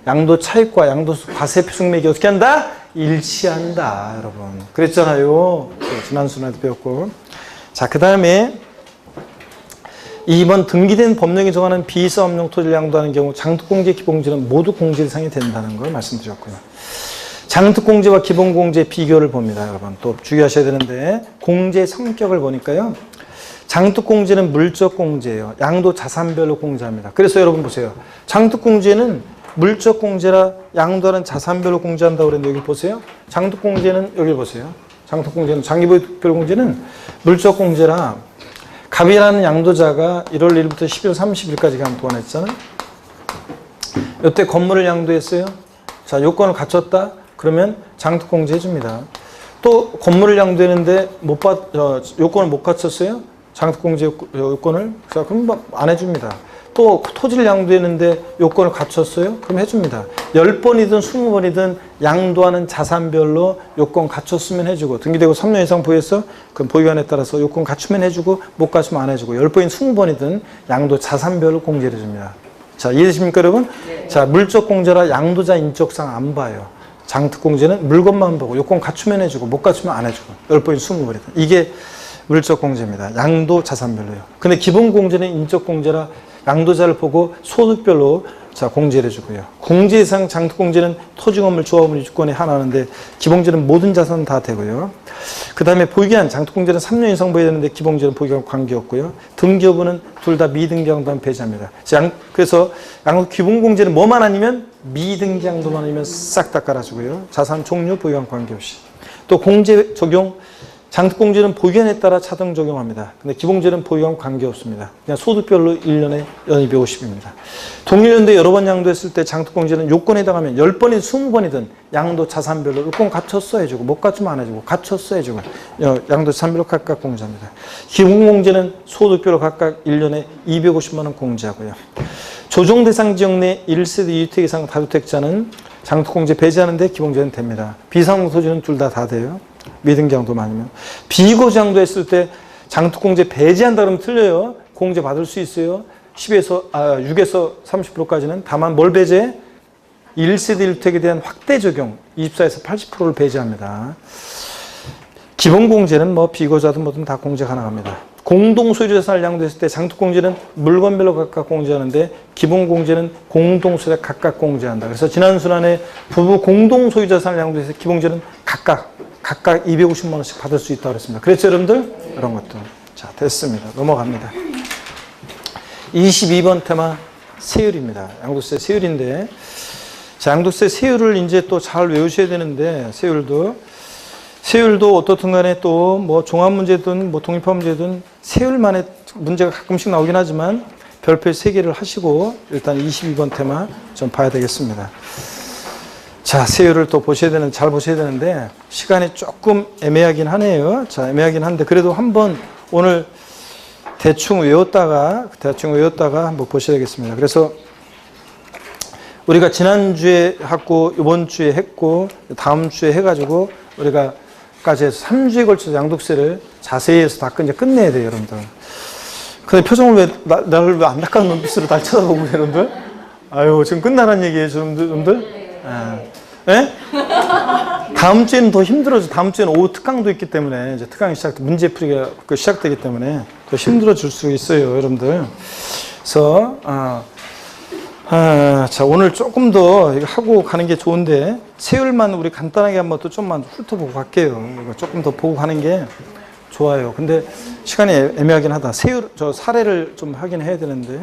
양도 차익과 양도소득 과세표준금액이 어떻게 한다? 일치한다, 여러분. 그랬잖아요. 지난 순간에도 배웠고. 자, 그 다음에 2번 등기된 법령이 정하는 비사업용 토지를 양도하는 경우 장특공제, 기본공제는 모두 공제 대상이 된다는 걸 말씀드렸고요. 장특공제와 기본공제 비교를 봅니다, 여러분. 또 주의하셔야 되는데 공제 성격을 보니까요. 장특공제는 물적 공제예요. 양도 자산별로 공제합니다. 그래서 여러분 보세요. 장특공제는 물적 공제라 양도하는 자산별로 공제한다고 그랬는데 여기 보세요. 장특공제는 여기 보세요. 장특공제는 장기보유별 공제는 물적 공제라 갑이라는 양도자가 1월 1일부터 12월 30일까지 간 동안 했잖아요. 이때 건물을 양도했어요. 자, 요건을 갖췄다. 그러면 장특공제 해줍니다. 또 건물을 양도했는데 요건을 못 갖췄어요. 장특공제 요건을. 자, 그럼 안 해줍니다. 또 토지를 양도했는데 요건을 갖췄어요? 그럼 해줍니다. 10번이든 20번이든 양도하는 자산별로 요건 갖췄으면 해주고, 등기되고 3년 이상 보유했어? 그럼 보유한에 따라서 요건 갖추면 해주고, 못 갖추면 안 해주고, 10번이든 20번이든 양도 자산별로 공제를 해줍니다. 자, 이해되십니까, 여러분? 네. 자, 물적 공제라 양도자 인적상 안 봐요. 장특 공제는 물건만 보고, 요건 갖추면 해주고, 못 갖추면 안 해주고, 10번이든 20번이든. 이게 물적 공제입니다. 양도 자산별로요. 근데 기본 공제는 인적 공제라 양도자를 보고 소득별로 자 공제를 해주고요. 공제상 장특 공제는 토지 건물 조합원의 주권에 하나인데 기본공제는 모든 자산 다 되고요. 그 다음에 보유기한 장특 공제는 3년 이상 보여야 되는데 기본공제는 보유기한 관계없고요. 등기 여부는 둘 다 미등기 양도만 배제합니다. 그래서 기본공제는 뭐만 아니면 미등기 양도만 아니면 싹 다 깔아주고요. 자산 종류 보유기한 관계없이. 또 공제 적용 장특공제는 보유기한에 따라 차등 적용합니다. 근데 기본공제는 보유기한 관계없습니다. 그냥 소득별로 1년에 연입이 50입니다. 동일연도에 여러 번 양도했을 때 장특공제는 요건에 해당하면 10번이든 20번이든 양도 자산별로 요건 갖췄어 해주고 못 갖추면 안 해주고 갖췄어 해주고 양도 자산별로 각각 공제합니다. 기본공제는 소득별로 각각 1년에 250만 원 공제하고요. 조정대상 지역 내 1세대 2주택 이상 다주택자는 장특공제 배제하는데 기본공제는 됩니다. 비상공 토지는 둘 다 돼요. 미등기 양도만 아니면. 비고지 양도했을 때 장특공제 배제한다 그러면 틀려요. 공제 받을 수 있어요. 6에서 30%까지는. 다만 뭘 배제? 1세대 1주택에 대한 확대 적용 24에서 80%를 배제합니다. 기본 공제는 뭐 비고자든 뭐든 다 공제 가능합니다. 공동소유 자산을 양도했을 때 장특공제는 물건별로 각각 공제하는데 기본 공제는 공동소유자 각각 공제한다. 그래서 지난 순환에 부부 공동소유 자산을 양도해서 기본공제는 각각 250만 원씩 받을 수 있다고 그랬습니다. 그랬죠, 여러분들? 이런 것도. 자, 됐습니다. 넘어갑니다. 22번 테마 세율입니다. 양도세 세율인데, 자, 양도세 세율을 이제 또 잘 외우셔야 되는데, 세율도 어떻든 간에 또 뭐 종합문제든 뭐 독립화 문제든 세율만의 문제가 가끔씩 나오긴 하지만 별표 3개를 하시고 일단 22번 테마 좀 봐야 되겠습니다. 자, 세율을 또 잘 보셔야 되는데 시간이 조금 애매하긴 하네요. 자, 애매하긴 한데 그래도 한번 오늘 대충 외웠다가 한번 보셔야 되겠습니다. 그래서 우리가 지난주에 했고 이번 주에 했고 다음 주에 해가지고 우리가 까지 해서 3주에 걸쳐서 양도세를 자세히 해서 다 이제 끝내야 돼요, 여러분들. 근데 표정을 나를 왜 안타까운 눈빛으로 날 쳐다보고 여러분들? 아유, 지금 끝나는 얘기예요, 여러분들? 예? 다음 주에는 더 힘들어져. 다음 주에는 오후 특강도 있기 때문에, 이제 특강이 문제 풀이가 시작되기 때문에 더 힘들어질 수 있어요, 여러분들. 그래서, 자, 오늘 조금 더 이거 하고 가는 게 좋은데, 세율만 우리 간단하게 한번 또 좀만 훑어보고 갈게요. 이거 조금 더 보고 가는 게 좋아요. 근데 시간이 애매하긴 하다. 사례를 좀 하긴 해야 되는데.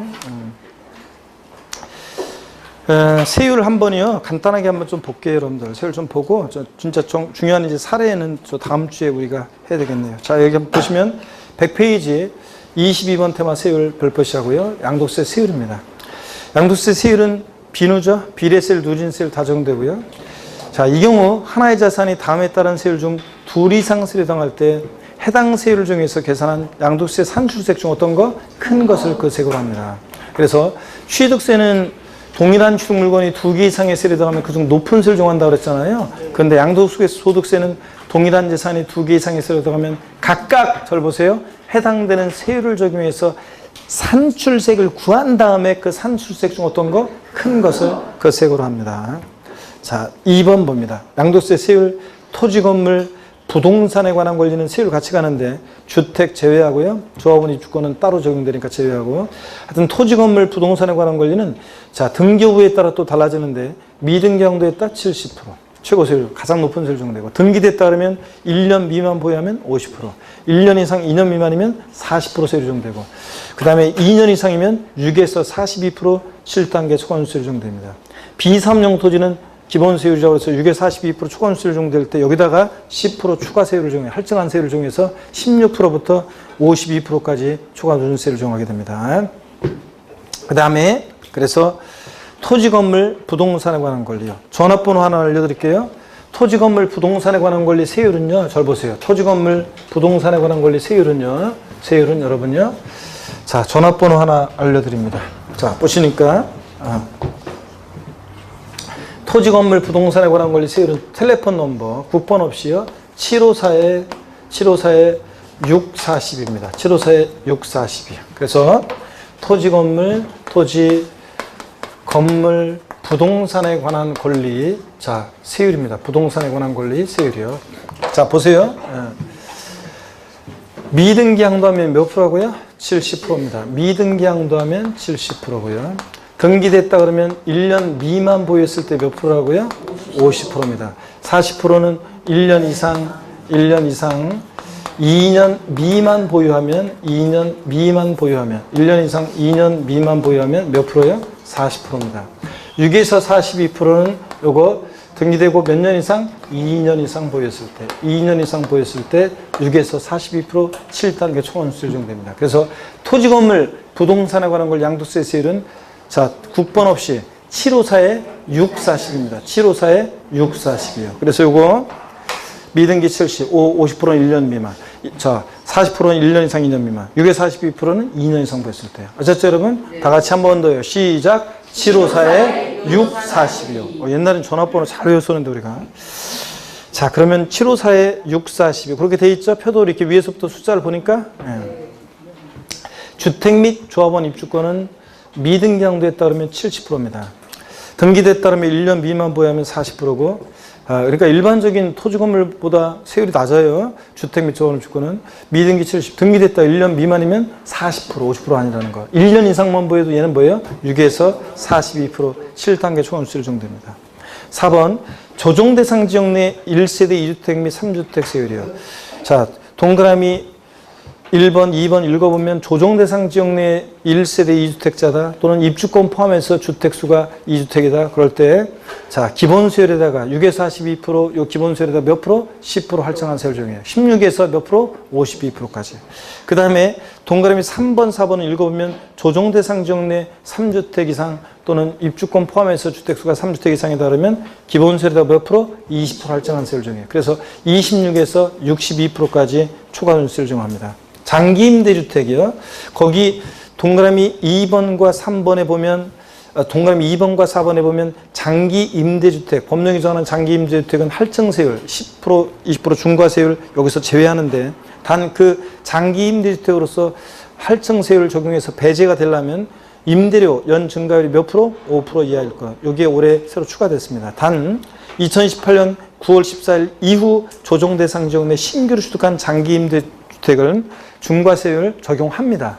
세율 한 번이요. 간단하게 한번 좀 볼게요, 여러분들. 세율 좀 보고, 진짜 중요한 이제 사례는 다음 주에 우리가 해야 되겠네요. 자, 여기 한번 보시면 100페이지 22번 테마 세율 별표시하고요. 양도세 세율입니다. 양도세 세율은 비누죠. 비례세율, 누진세율 다 적용되고요. 자, 이 경우 하나의 자산이 다음에 따른 세율 중 둘 이상 세율에 해당할 때 해당 세율을 정해서 계산한 양도세 산출세액 중 어떤 거? 큰 것을 그 세액으로 합니다. 그래서 취득세는 동일한 취득 물건이 2개 이상의 세율에 해당하면 그중 높은 세율을 정한다고 그랬잖아요. 그런데 양도소득세는 동일한 재산이 2개 이상의 세율에 해당하면 각각, 잘 보세요. 해당되는 세율을 적용해서 산출세액을 구한 다음에 그 산출세액 중 어떤 거? 큰 것을 그 세액으로 합니다. 자, 2번 봅니다. 양도세 세율, 토지, 건물, 부동산에 관한 권리는 세율 같이 가는데 주택 제외하고요. 조합원 입주권은 따로 적용되니까 제외하고 하여튼 토지, 건물, 부동산에 관한 권리는 자, 등기부에 따라 또 달라지는데 미등기 양도에 따라 70%. 최고 세율, 가장 높은 세율 적용되고 등기대에 따르면 1년 미만 보유하면 50%, 1년 이상 2년 미만이면 40% 세율이 적용되고 그 다음에 2년 이상이면 6에서 42% 7단계 초과세율이 적용됩니다. 비삼용 토지는 기본 세율이라고 해서 6에서 42% 초과세율이 적용될 때 여기다가 10% 추가 세율을 적용해 할증한 세율을 적용해서 16%부터 52%까지 추가 누진세율을 적용하게 됩니다. 그 다음에 그래서 토지, 건물, 부동산에 관한 권리요. 전화번호 하나 알려드릴게요. 토지, 건물, 부동산에 관한 권리 세율은요. 잘 보세요. 토지, 건물, 부동산에 관한 권리 세율은 여러분요. 자, 전화번호 하나 알려드립니다. 자, 보시니까 토지 건물 부동산에 관한 권리 세율은 텔레폰 넘버 국번 없이요. 754에 640입니다. 754에 640이요. 그래서 토지 건물 부동산에 관한 권리, 자, 세율입니다. 부동산에 관한 권리 세율이요. 자, 보세요. 미등기 양도하면 몇 프로고요? 70%입니다. 미등기 양도하면 70%고요. 등기됐다 그러면 1년 미만 보유했을 때 몇 프로라고요? 50%입니다. 40%는 1년 이상, 2년 미만 보유하면, 1년 이상 2년 미만 보유하면 몇 프로요? 40%입니다. 6에서 42%는 요거 등기되고 몇 년 이상? 2년 이상 보유했을 때, 6에서 42% 7단계 초과손실 적용됩니다. 그래서 토지 건물 부동산에 관한 걸 양도세 세율은 자, 국번 없이 754에 640입니다. 754에 640이에요. 그래서 요거 미등기 70, 50%는 1년 미만. 자, 40%는 1년 이상 2년 미만. 6에서 42%는 2년 이상 보였을 때요. 아셨죠, 여러분? 다 같이 한 번 더요. 시작. 754에 640이요. 옛날엔 전화번호 잘 외웠었는데, 우리가. 자, 그러면 754에 640이 그렇게 돼 있죠? 표도 이렇게 위에서부터 숫자를 보니까. 네. 주택 및 조합원 입주권은 미등기 양도했다 그러면 70%입니다. 등기됐다 그러면 1년 미만 보유하면 40%고, 그러니까 일반적인 토지 건물보다 세율이 낮아요. 주택 및 조합원 입주권은 미등기 70, 등기됐다 1년 미만이면 40%, 50% 아니라는 거. 1년 이상만 보여도 얘는 뭐예요? 6에서 42% 7단계 초과손실 정도입니다. 4번 조정 대상 지역 내 1세대 2주택 및 3주택 세율이요. 자, 동그라미 1번, 2번 읽어보면 조정 대상 지역 내 1세대 2주택자다 또는 입주권 포함해서 주택수가 2주택이다. 그럴 때 자, 기본세율에다가 6에서 42% 요 기본세율에다 몇 프로? 10% 할증한 세율 적용해요. 16에서 몇 프로? 52%까지. 그 다음에 동그라미 3번, 4번을 읽어보면 조정 대상 지역 내 3주택 이상 또는 입주권 포함해서 주택수가 3주택 이상이다 그러면 기본세율에다 몇 프로? 20% 할증한 세율 적용해요. 그래서 26에서 62%까지 초과손실 적용합니다. 장기 임대주택이요. 거기 동그라미 2번과 3번에 보면 동그라미 2번과 4번에 보면 장기 임대주택, 법령이 정하는 장기 임대주택은 할증세율 10%, 20% 중과세율 여기서 제외하는데 단 그 장기 임대주택으로서 할증세율을 적용해서 배제가 되려면 임대료 연 증가율이 몇 프로? 5% 이하일 것. 여기에 올해 새로 추가됐습니다. 단 2028년 9월 14일 이후 조정 대상 지역 내 신규로 취득한 장기 임대주택은 중과세율 적용합니다.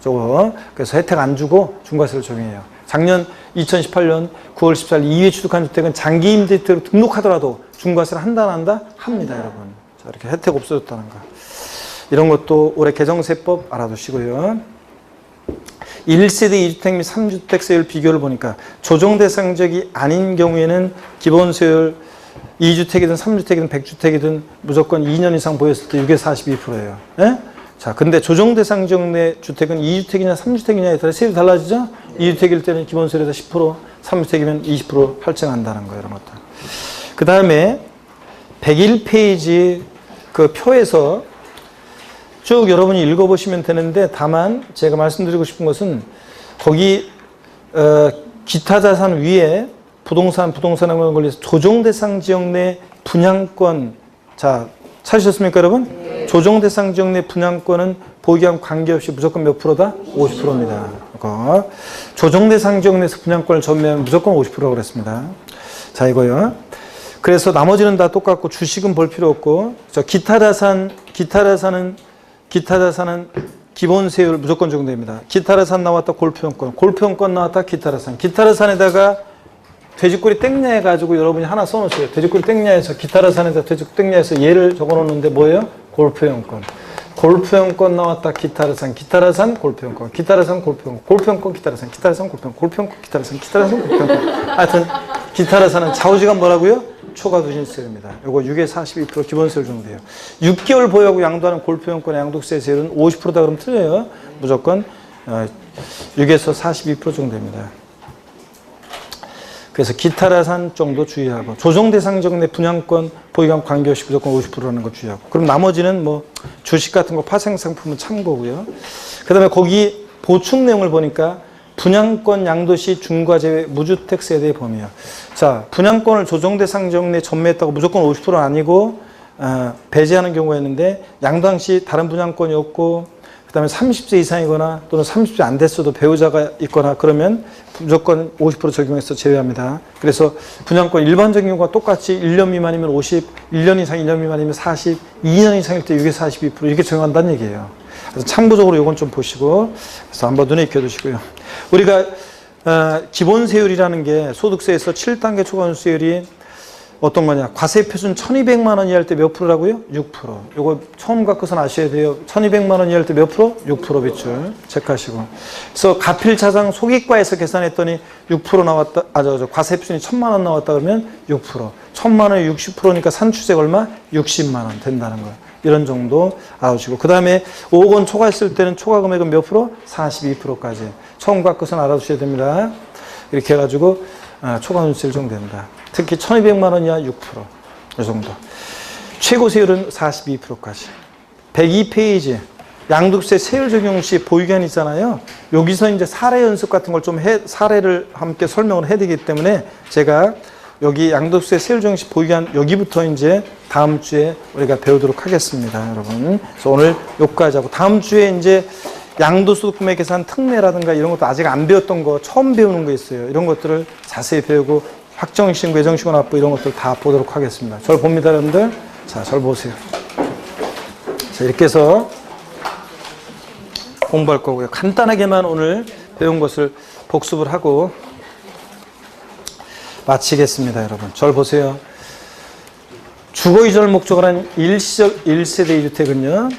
저거 그래서 혜택 안 주고 중과세를 적용해요. 작년 2018년 9월 14일 이후에 취득한 주택은 장기 임대주택으로 등록하더라도 중과세를 한다 안 한다? 합니다, 여러분. 자, 이렇게 혜택 없어졌다는 거. 이런 것도 올해 개정세법 알아두시고요. 1세대 2주택 및 3주택 세율 비교를 보니까 조정 대상 지역이 아닌 경우에는 기본세율 2주택이든 3주택이든 100주택이든 무조건 2년 이상 보였을 때 6에서 42%예요. 예? 자, 근데 조정 대상 지역 내 주택은 2주택이냐 3주택이냐에 따라 세율이 달라지죠? 2주택일 때는 기본세율에다 10%, 3주택이면 20% 할증한다는 거예요, 이런 것들. 그 다음에 101페이지 그 표에서 쭉 여러분이 읽어보시면 되는데 다만 제가 말씀드리고 싶은 것은 거기 기타 자산 위에 부동산에 관한 권리에서 조정 대상 지역 내 분양권, 자, 찾으셨습니까, 여러분? 네. 조정 대상 지역 내 분양권은 보기와 관계없이 무조건 몇 프로다? 50%입니다. 조정 대상 지역 내에서 분양권을 전매하면 무조건 50%라고 그랬습니다. 자, 이거요. 그래서 나머지는 다 똑같고 주식은 볼 필요 없고, 기타 자산은 기본세율 무조건 적용됩니다. 기타 자산 나왔다 골프용권 나왔다 기타 자산에다가 돼지꼬리 땡냐 해가지고 여러분이 하나 써놓으세요. 돼지꼬리 땡냐에서 기타 자산에다 돼지꼬리 땡냐에서 얘를 적어놓는데 뭐예요? 골프용권 나왔다 기타 자산 골프용권 기타 자산 골프용권 기타 자산 골프용권 기타 자산 골프용권 하여튼 기타 자산은 좌우지간 뭐라고요? 초과투신세율입니다. 요거 6에서 42% 기본세율 정도 돼요. 6개월 보유하고 양도하는 골프용권의 양도세 세율은 50%다 그러면 틀려요. 무조건 6에서 42% 정도 됩니다. 그래서 기타 자산 정도 주의하고 조정 대상 지역 내 분양권 보유관 관계없이 무조건 50%라는 거 주의하고 그럼 나머지는 뭐 주식 같은 거 파생 상품은 참고고요. 그 다음에 거기 보충 내용을 보니까 분양권 양도시 중과 제외 무주택 세대의 범위요. 자, 분양권을 조정대상 지역 내 전매했다고 무조건 50%는 아니고 배제하는 경우가 있는데 양도당 시 다른 분양권이 없고 그다음에 30세 이상이거나 또는 30세 안 됐어도 배우자가 있거나 그러면 무조건 50% 적용해서 제외합니다. 그래서 분양권 일반적인 경우가 똑같이 1년 미만이면 50, 1년 이상 2년 미만이면 40, 2년 이상일 때 6에 42% 이렇게 적용한다는 얘기예요. 그래서 참고적으로 이건 좀 보시고 그래서 한번 눈에 익혀두시고요. 우리가 기본세율이라는 게 소득세에서 7단계 초과세율이 어떤 거냐. 과세 표준 1200만 원 이하일 때 몇 프로라고요? 6%. 요거 처음 갖고선 아셔야 돼요. 1200만 원 이하일 때 몇 프로? 6% 비출 체크하시고. 그래서 가필차상 소기과에서 계산했더니 6% 나왔다. 과세 표준이 1000만 원 나왔다 그러면 6%. 1000만 원에 60%니까 산출세가 얼마? 60만 원 된다는 거예요. 이런 정도 알아두시고. 그 다음에 5억 원 초과했을 때는 초과 금액은 몇 프로? 42%까지. 처음 갖고선 알아두셔야 됩니다. 이렇게 해가지고 초과손실 정도된다. 특히 1200만 원 이하 6%. 이 정도. 최고 세율은 42%까지. 102페이지. 양도세 세율 적용 시 보유기한이 있잖아요. 여기서 이제 사례 연습 같은 걸 좀 사례를 함께 설명을 해야 되기 때문에 제가 여기 양도세 세율 적용 시 보유기한 여기부터 이제 다음 주에 우리가 배우도록 하겠습니다. 여러분. 그래서 오늘 여기까지 하고 다음 주에 이제 양도소득금액 계산 특례라든가 이런 것도 아직 안 배웠던 거 처음 배우는 거 있어요. 이런 것들을 자세히 배우고 확정신고, 예정신고 납부 이런 것들 다 보도록 하겠습니다. 절 봅니다, 여러분들. 자, 절 보세요. 자, 이렇게 해서 공부할 거고요. 간단하게만 오늘 배운 것을 복습을 하고 마치겠습니다, 여러분. 절 보세요. 주거이전을 목적으로 한 일시적 1세대 2주택은요.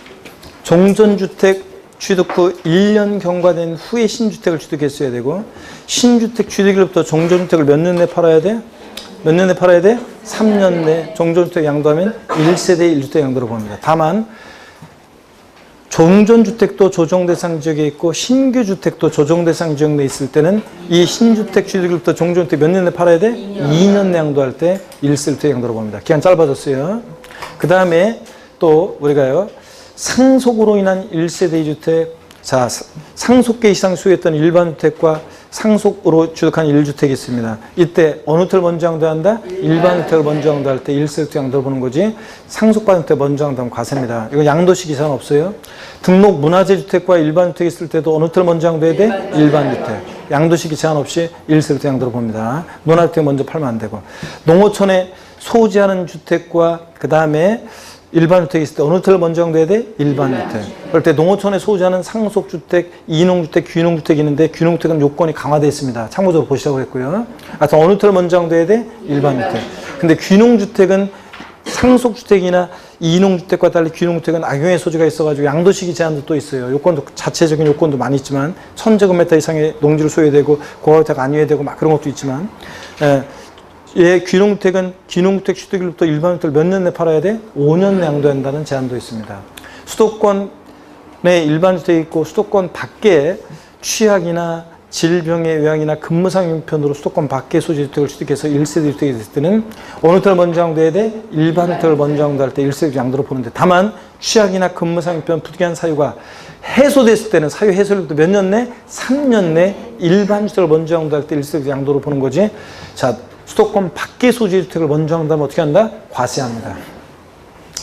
종전주택 취득 후 1년 경과된 후에 신주택을 취득했어야 되고 신주택 취득일부터 종전주택을 몇 년 내 팔아야 돼? 몇 년 내 팔아야 돼? 3년 내 종전주택 양도하면 1세대 1주택 양도로 봅니다. 다만 종전주택도 조정대상 지역에 있고 신규주택도 조정대상 지역 내에 있을 때는 이 신주택 취득일부터 종전주택 몇 년 내 팔아야 돼? 2년 내 양도할 때 1세대 양도로 봅니다. 기간 짧아졌어요. 그 다음에 또 우리가요. 상속으로 인한 1세대 2주택, 자, 상속계 이상 소유했던 일반주택과 상속으로 취득한 1주택이 있습니다. 이때 어느 택을 먼저 양도한다? 일반주택을 먼저 양도할 때 1세대 양도를 보는 거지 상속받은 때 먼저 양도하면 과세입니다. 이건 양도시 기사는 없어요. 등록 문화재 주택과 일반주택이 있을 때도 어느 택을 먼저 양도해야 돼? 일반주택. 양도시 기사는 없이 1세대 양도를 봅니다. 문화주택 먼저 팔면 안 되고. 농어촌에 소지하는 주택과 그 다음에 일반주택이 있을 때 어느 택을 먼저 양도해야 돼? 일반주택. 그럴 때 농어촌에 소지하는 상속주택, 이농주택, 귀농주택이 있는데 귀농주택은 요건이 강화되어 있습니다. 참고적으로 보시라고 했고요. 하여튼 어느 택을 먼저 양도해야 돼? 일반주택. 근데 귀농주택은 상속주택이나 이농주택과 달리 귀농주택은 악용의 소지가 있어가지고 양도시기 제한도 또 있어요. 요건도 자체적인 요건도 많이 있지만 1000제곱미터 이상의 농지를 소유해야 되고 고가주택 아니어야 되고 막 그런 것도 있지만 귀농주택은 귀농주택 취득일부터 일반주택을 몇 년 내 팔아야 돼? 5년 내 양도한다는 제한도 있습니다. 수도권에 일반주택이 있고 수도권 밖에 취약이나 질병의 요양이나 근무상 형편으로 수도권 밖에 소지주택을 취득해서 1세대 주택이 됐을 때는 어느 택을 먼저 양도해야 돼? 일반주택을 먼저 양도할 때 1세대 양도로 보는데 다만 취약이나 근무상 형편 부득이한 사유가 해소됐을 때는 사유 해소일부터 몇 년 내? 3년 내 일반주택을 먼저 양도할 때 1세대 양도로 보는 거지. 자, 수도권 밖의 소지주택을 먼저 양도하면 어떻게 한다? 과세합니다.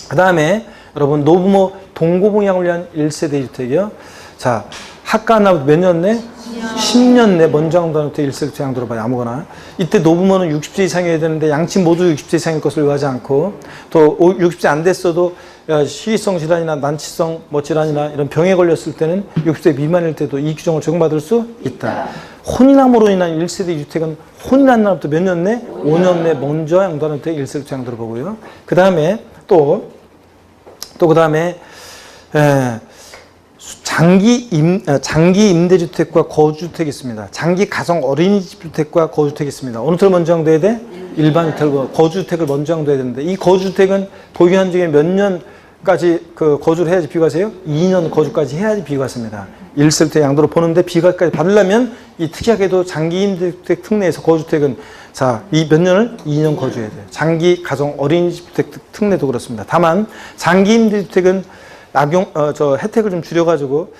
그 다음에 여러분 노부모 동고봉양을 위한 1세대 주택이요. 자, 학가 나부터 몇 년 내? 10년 내 먼저 양도하는 때 1세대 양도로 봐요. 아무거나. 이때 노부모는 60세 이상이어야 되는데 양친 모두 60세 이상일 것을 요하지 않고 또 60세 안 됐어도 시기성 질환이나 난치성 질환이나 이런 병에 걸렸을 때는 60세 미만일 때도 이 규정을 적용받을 수 있다. 혼인함으로 인한 1세대 주택은 혼인한 날부터 몇 년 내? 5년 내 먼저 양도하는 때 1세대 양도를 보고요. 그 다음에 또 그 다음에 장기 임대주택과 거주주택이 있습니다. 장기 가정 어린이집 주택과 거주주택이 있습니다. 어느 택을 먼저 양도해야 돼? 일반주택과 거주주택을 먼저 양도해야 되는데 이 거주주택은 보유한 지에 몇 년까지 거주를 해야지 비과세요? 2년 거주까지 해야지 비과세입니다. 1세대 양도로 보는데 비과세까지 받으려면 이 특이하게도 장기 임대주택 특례에서 거주주택은 자, 이 몇 년을? 2년 거주해야 돼요. 장기 가정 어린이집 주택 특례도 그렇습니다. 다만 장기 임대주택은 혜택을 좀 줄여가지고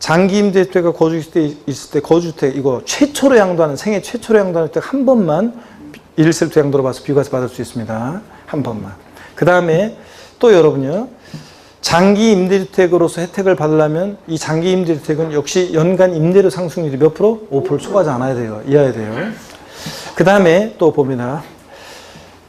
장기 임대주택과 거주주택 있을 때 거주주택 이거 최초로 양도하는 생애 최초로 양도하는 주택 한 번만 1세부터 양도로 봐서 비과세 받을 수 있습니다. 한 번만. 그 다음에 또 여러분요. 장기 임대주택으로서 혜택을 받으려면 이 장기 임대주택은 역시 연간 임대료 상승률이 몇 프로? 5% 초과하지 않아야 돼요. 이해해야 돼요. 그 다음에 또 봅니다.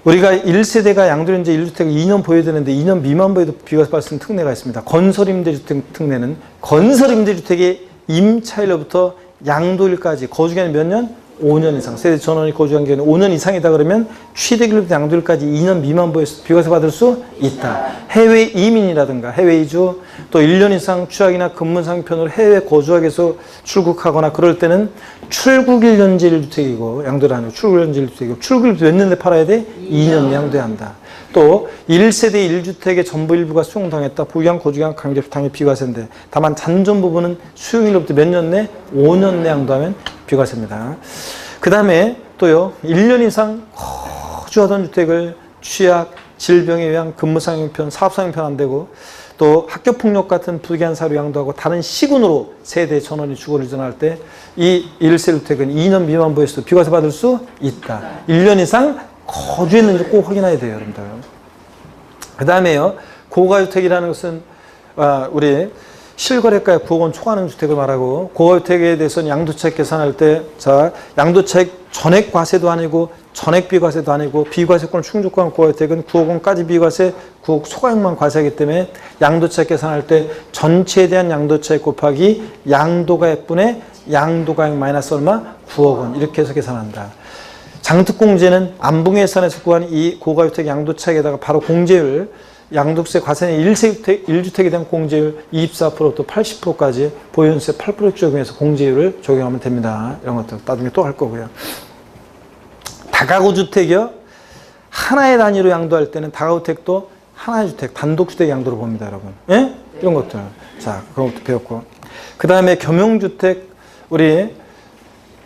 우리가 1세대가 양도인제 1주택을 2년 보여야 되는데 2년 미만 보여도 비과세 받을 수 있는 특례가 있습니다. 건설임대주택 특례는 건설임대주택의 임차일로부터 양도일까지 거주기간이 몇 년? 5년 이상. 세대 전원이 거주한 기간이 5년 이상이다 그러면 취득일부터 양도일까지 2년 미만 보여서 비과세 받을 수 있다. 해외 이민이라든가 해외 이주 또 1년 이상 취약이나 근무 상편으로 해외 거주하기 위해서 출국하거나 그럴 때는 출국일 연재 1주택이고 양도를 아니고 출국일 연재 1주택이고 출국일 몇 년에 팔아야 돼? 2년 양도해야 한다. 또 1세대 1주택의 전부 일부가 수용당했다. 부양 거주기간 강제로 당연히 비과세인데 다만 잔존 부분은 수용일로부터 몇 년 내? 5년 내 양도하면 비과세입니다. 그 다음에 또요. 1년 이상 거주하던 주택을 취약, 질병에 의한 근무상형편, 사업상형편 안 되고 또 학교폭력 같은 부기한 사유로 양도하고 다른 시군으로 세대 전원이 주거를 이전할 때 이 1세 주택은 2년 미만 보였을 때 비과세 받을 수 있다. 1년 이상 거주했는지 꼭 확인해야 돼요, 여러분들. 그 다음에요. 고가주택이라는 것은 우리 실거래가에 9억 원 초과하는 주택을 말하고 고가주택에 대해서는 양도차익 계산할 때 자 양도차익 전액 과세도 아니고 전액 비과세도 아니고 비과세권을 충족한 고가주택은 9억 원까지 비과세 9억 초과액만 과세하기 때문에 양도차익 계산할 때 전체에 대한 양도차익 곱하기 양도가액분의 양도가액 마이너스 얼마? 9억 원 이렇게 해서 계산한다. 장특공제는 안봉예산에서 구한 이 고가주택 양도차익에다가 바로 공제율 양도세 과세는 1주택에 대한 공제율 24%부터 80%까지 보유세 8% 적용해서 공제율을 적용하면 됩니다. 이런 것들 나중에 또 할 거고요. 다가구 주택이요. 하나의 단위로 양도할 때는 다가구 주택도 하나의 주택, 단독주택 양도로 봅니다, 여러분. 예? 이런 것들. 자, 그런 것도 배웠고. 그 다음에 겸용주택, 우리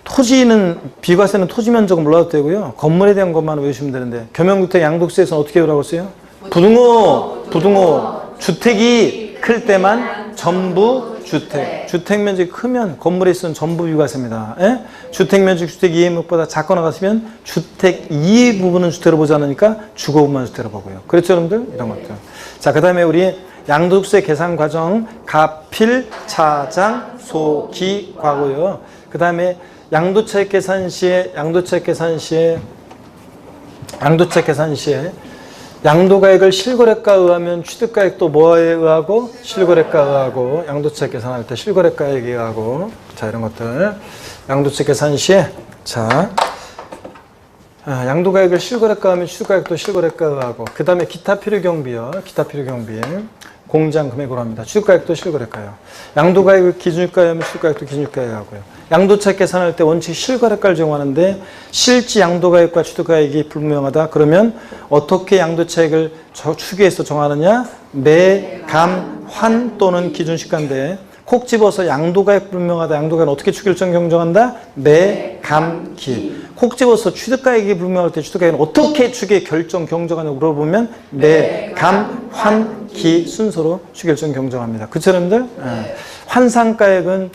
토지는, 비과세는 토지 면적은 몰라도 되고요. 건물에 대한 것만 외우시면 되는데, 겸용주택 양도세에서는 어떻게 외우라고 했어요? 부등호. 주택이 클 때만 전부 주택. 주택 면적이 크면 건물에 있으면 전부 비과세입니다. 예? 주택 면적, 주택 이해목보다 작거나 같으면 주택 이해 부분은 주택으로 보지 않으니까 주거 부분만 주택으로 보고요. 그렇죠, 여러분들? 이런 것들. 자, 그 다음에 우리 양도세 계산 과정, 가필, 차장, 소기, 과고요. 그 다음에 양도차익 계산 시에 양도가액을 실거래가에 의하면 취득가액도 뭐에 의하고? 실거래가에 의하고 양도차익 계산할 때 실거래가액에 의하고 자 이런 것들 양도차익 계산 시에 자 양도가액을 실거래가에 하면 취득가액도 실거래가에 의하고 그 다음에 기타 필요경비요. 기타 필요경비 공제한 금액으로 합니다. 취득가액도 실거래가요. 양도가액을 기준유가에 하면 취득가액도 기준유가에 하고요. 양도차익 계산할 때 원칙 실거래가를 적용하는데 실지 양도가액과 취득가액이 불분명하다. 그러면 어떻게 양도차익을 추계해서 정하느냐? 매, 감, 환 또는 기준시가인데 콕 집어서 양도가액 불분명하다. 양도가액은 어떻게 추결점 경정한다? 매, 감, 기. 콕 집어서 취득가액이 불분명할 때 취득가액은 어떻게 추계 결정 경정하냐고 물어보면 매, 감, 환, 기 순서로 추결점 경정합니다. 그쵸, 여러분들? 네. 환상가액은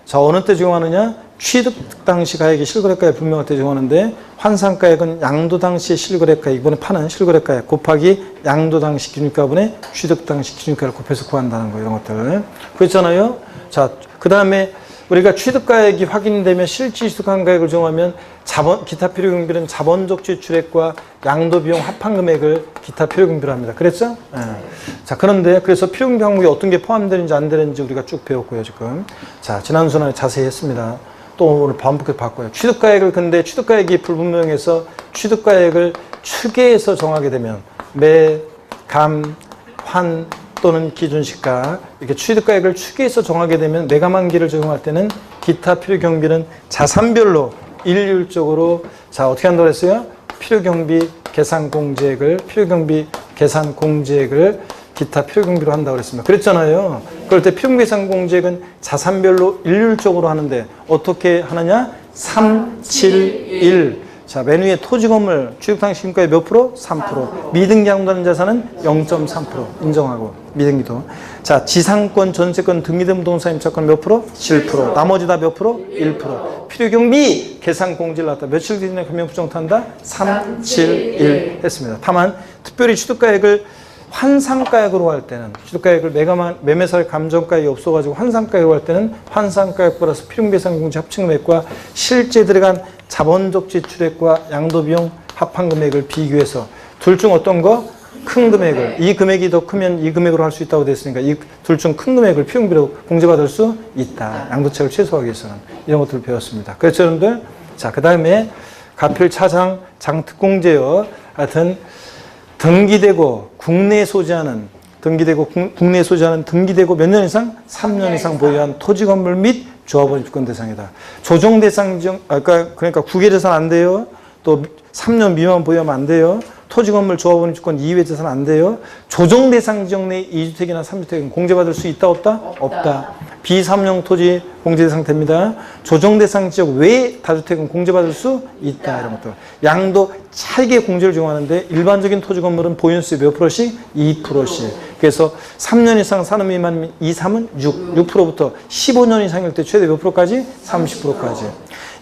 자, 어느 때 적용하느냐? 취득 당시 가액이 실거래가액 분명할 때 적용하는데 환상가액은 양도 당시 실거래가액, 이번에 파는 실거래가액 곱하기 양도 당시 기준가분의 취득 당시 기준가를 곱해서 구한다는 거 이런 것들. 그렇잖아요? 자, 그 다음에 우리가 취득가액이 확인되면 실질 취득한 가액을 정하면 기타 필요경비는 자본적 지출액과 양도비용 합한금액을 기타 필요경비로 합니다. 그랬죠? 네. 자, 그런데 그래서 필요경비 항목에 어떤 게 포함되는지 안 되는지 우리가 쭉 배웠고요, 지금. 자, 지난 시간에 자세히 했습니다. 또 오늘 반복해서 봤고요. 취득가액을 근데 취득가액이 불분명해서 취득가액을 추계해서 정하게 되면 매, 감, 환 또는 기준시가 이렇게 취득가액을 추계해서 정하게 되면 매감한기를 적용할 때는 기타 필요경비는 자산별로 일률적으로 자 어떻게 한다고 했어요? 필요경비 계산 공제액을 기타 필요경비로 한다고 그랬습니다. 그랬잖아요. 그럴 때 필요경비 계산 공제액은 자산별로 일률적으로 하는데 어떻게 하느냐? 3, 7, 1 자, 맨 위에 토지 건물 취득당 시금가의 몇 프로? 3%. 미등기 양도하는 자산은 0.3% 인정하고 미등기도. 자, 지상권, 전세권, 등기된 부동산 임차권 몇 프로? 7%. 나머지 다 몇 프로? 1%. 필요경비 계산 공제를 났다. 며칠 뒤에 금융 부정탄다? 3, 7, 1 했습니다. 다만 특별히 취득가액을 환상가액으로 할 때는 취득가액을 매매사의 감정가액이 없어가지고 환상가액으로 할 때는 환상가액 플러스 필요계산공제 합친금액과 실제 들어간 자본적 지출액과 양도비용 합한금액을 비교해서 둘 중 어떤 거? 큰 금액을, 이 금액이 더 크면 이 금액으로 할 수 있다고 됐으니까 이 둘 중 큰 금액을 필요경비로 공제받을 수 있다. 양도차익을 최소화하기 위해서는 이런 것들을 배웠습니다. 그래서 여러분들, 자, 그 다음에 가필 차장 장특공제요. 하여튼 등기되고 국내에 소지하는 등기되고 몇 년 이상? 3년 이상 보유한 토지 건물 및 조합원 입건 대상이다. 조정 대상 지정, 그러니까 국외재산 안 돼요. 또 3년 미만 보유하면 안 돼요. 토지 건물 조합원 입건 이외 재산 안 돼요. 조정 대상 지정 내 2주택이나 3주택은 공제받을 수 있다 없다? 없다. 비삼용 토지 공제 대상 됩니다. 조정 대상 지역 외 다주택은 공제받을 수 있다. 이런 것들. 양도 차익의 공제를 적용하는데 일반적인 토지 건물은 보유세 몇 프로씩? 2%씩. 그래서 3년 이상 산업 미만 2, 3은 6%부터 15년 이상일 때 최대 몇 프로까지? 30%까지.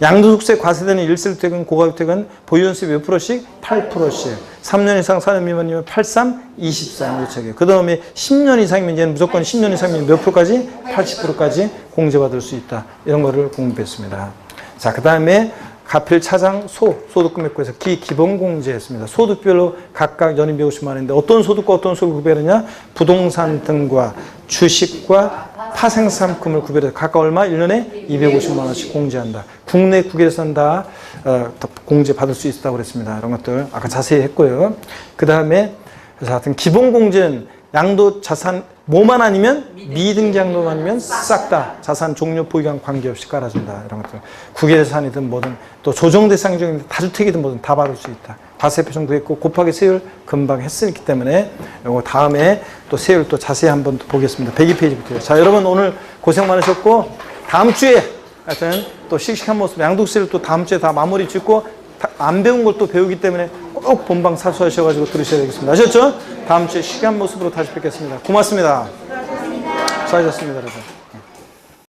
양도소득세 과세되는 1세주택은 고가주택은 보유세 몇 프로씩? 8%씩. 3년 이상 산업 미만이면 83, 23 유책이에요. 그 다음에 10년 이상이면 이제는 무조건 10년 이상이면 몇 프로까지? 80%까지 공제받을 수 있다. 이런 거를 공부했습니다. 자, 그 다음에 가필 차장 소득금액부에서 기본공제했습니다. 소득별로 각각 연임 150만 원인데 어떤 소득과 어떤 소득을 구별하냐? 부동산 등과 주식과 파생상품을 구별해서 각각 얼마? 1년에 250만 원씩 공제한다. 국내 국외에서는 다 공제 받을 수 있다고 그랬습니다. 이런 것들 아까 자세히 했고요. 그 다음에 하여튼 기본공제는 양도 자산 뭐만 아니면 미등기 양도만 아니면 싹 다 자산 종료 보유관 관계없이 깔아준다. 이런 것들 국외재산이든 뭐든 또 조정대상적인 다주택이든 뭐든 다 받을 수 있다. 과세 표정도 했고 곱하기 세율 금방 했었기 때문에 이거 다음에 또 세율 또 자세히 한번 또 보겠습니다. 102페이지부터요. 자, 여러분 오늘 고생 많으셨고 다음 주에 하여튼 또 씩씩한 모습 양도세를 또 다음 주에 다 마무리 짓고 안 배운 걸 또 배우기 때문에 꼭 본방 사수하셔가지고 들으셔야 되겠습니다. 아셨죠? 다음 주에 씩씩한 모습으로 다시 뵙겠습니다. 고맙습니다. 수고하셨습니다, 여러분.